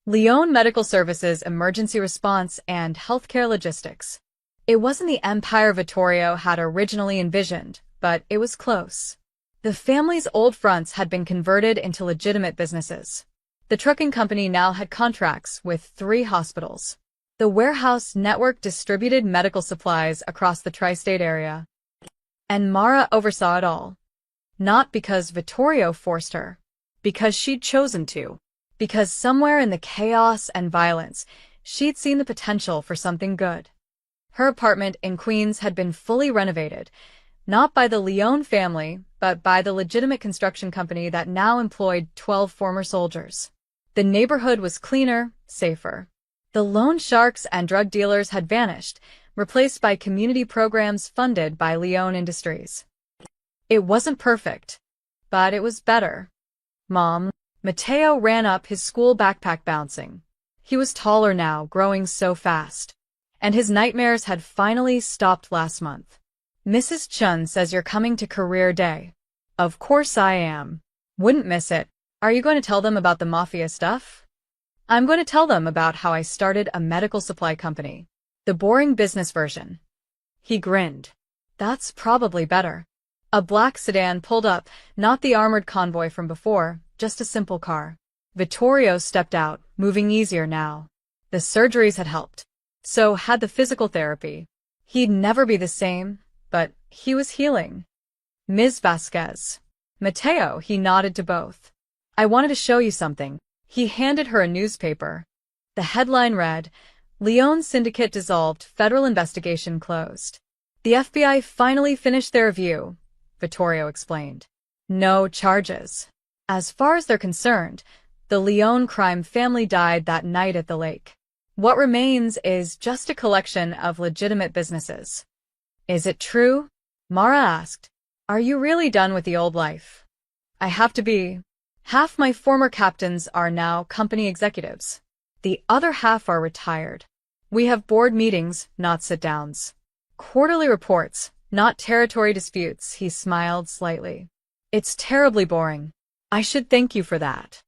Lyon Medical Services Emergency Response and Healthcare Logistics. It wasn't the empire Vittorio had originally envisioned, but it was close. The family's old fronts had been converted into legitimate businesses. The trucking company now had contracts with 3 hospitals. The warehouse network distributed medical supplies across the tri-state area. And Mara oversaw it all. Not because Vittorio forced her. Because she'd chosen to. Because somewhere in the chaos and violence, she'd seen the potential for something good. Her apartment in Queens had been fully renovated, not by the Lyon family, but by the legitimate construction company that now employed 12 former soldiers. The neighborhood was cleaner, safer. The loan sharks and drug dealers had vanished, replaced by community programs funded by Lyon Industries. It wasn't perfect, but it was better. Mom, Matteo ran up his school backpack bouncing. He was taller now, growing so fast. And his nightmares had finally stopped last month. Mrs. Chun says you're coming to career day. Of course I am. Wouldn't miss it. Are you going to tell them about the mafia stuff? I'm going to tell them about how I started a medical supply company. The boring business version. He grinned. That's probably better. A black sedan pulled up, not the armored convoy from before, just a simple car. Vittorio stepped out, moving easier now. The surgeries had helped. So had the physical therapy. He'd never be the same, but he was healing. Ms. Vasquez. Matteo, he nodded to both. I wanted to show you something. He handed her a newspaper. The headline read, Lyon Syndicate dissolved, federal investigation closed. The FBI finally finished their review, Vittorio explained. No charges. As far as they're concerned, the Lyon crime family died that night at the lake. What remains is just a collection of legitimate businesses. Is it true? Mara asked. Are you really done with the old life? I have to be. Half my former captains are now company executives. The other half are retired. We have board meetings, not sit-downs. Quarterly reports, not territory disputes, he smiled slightly. It's terribly boring. I should thank you for that.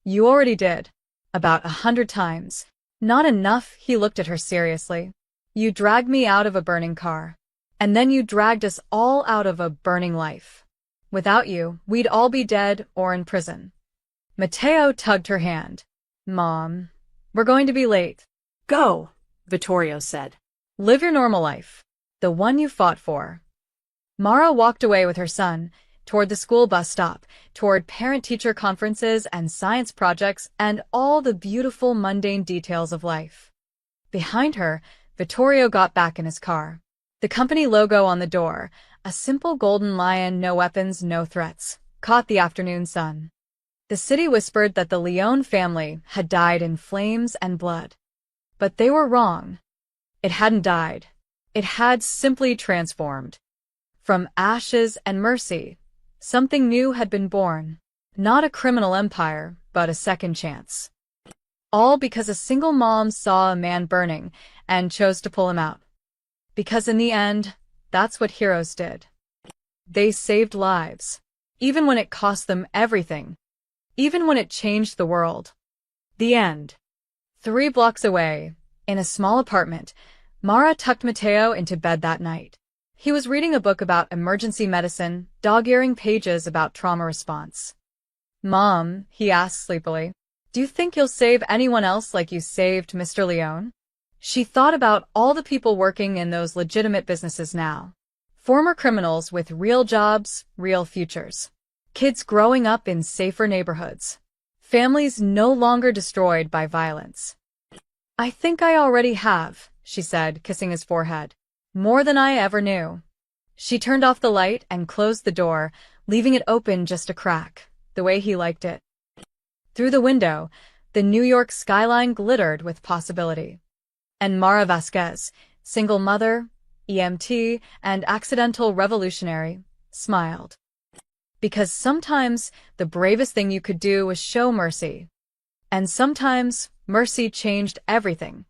You already did. About 100 times. Not enough, he looked at her seriously. You dragged me out of a burning car. And then you dragged us all out of a burning life. Without you, we'd all be dead or in prison. Matteo tugged her hand. Mom, we're going to be late. Go, Vittorio said. Live your normal life. The one you fought for. Mara walked away with her son, toward the school bus stop, toward parent-teacher conferences and science projects and all the beautiful mundane details of life. Behind her, Vittorio got back in his car. The company logo on the door, a simple golden lion, no weapons, no threats, caught the afternoon sun. The city whispered that the Lyon family had died in flames and blood. But they were wrong. It hadn't died. It had simply transformed. From ashes and mercy, something new had been born. Not a criminal empire, but a second chance. All because a single mom saw a man burning and chose to pull him out. Because in the end, that's what heroes did. They saved lives. Even when it cost them everything. Even when it changed the world. The end. 3 blocks away, in a small apartment, Mara tucked Matteo into bed that night. He was reading a book about emergency medicine, dog-earing pages about trauma response. Mom, he asked sleepily, do you think you'll save anyone else like you saved Mr. Lyon? She thought about all the people working in those legitimate businesses now. Former criminals with real jobs, real futures. Kids growing up in safer neighborhoods. Families no longer destroyed by violence. I think I already have, she said, kissing his forehead. More than I ever knew. She turned off the light and closed the door, leaving it open just a crack, the way he liked it. Through the window, the New York skyline glittered with possibility. And Mara Vasquez, single mother, EMT, and accidental revolutionary, smiled. Because sometimes the bravest thing you could do was show mercy. And sometimes mercy changed everything.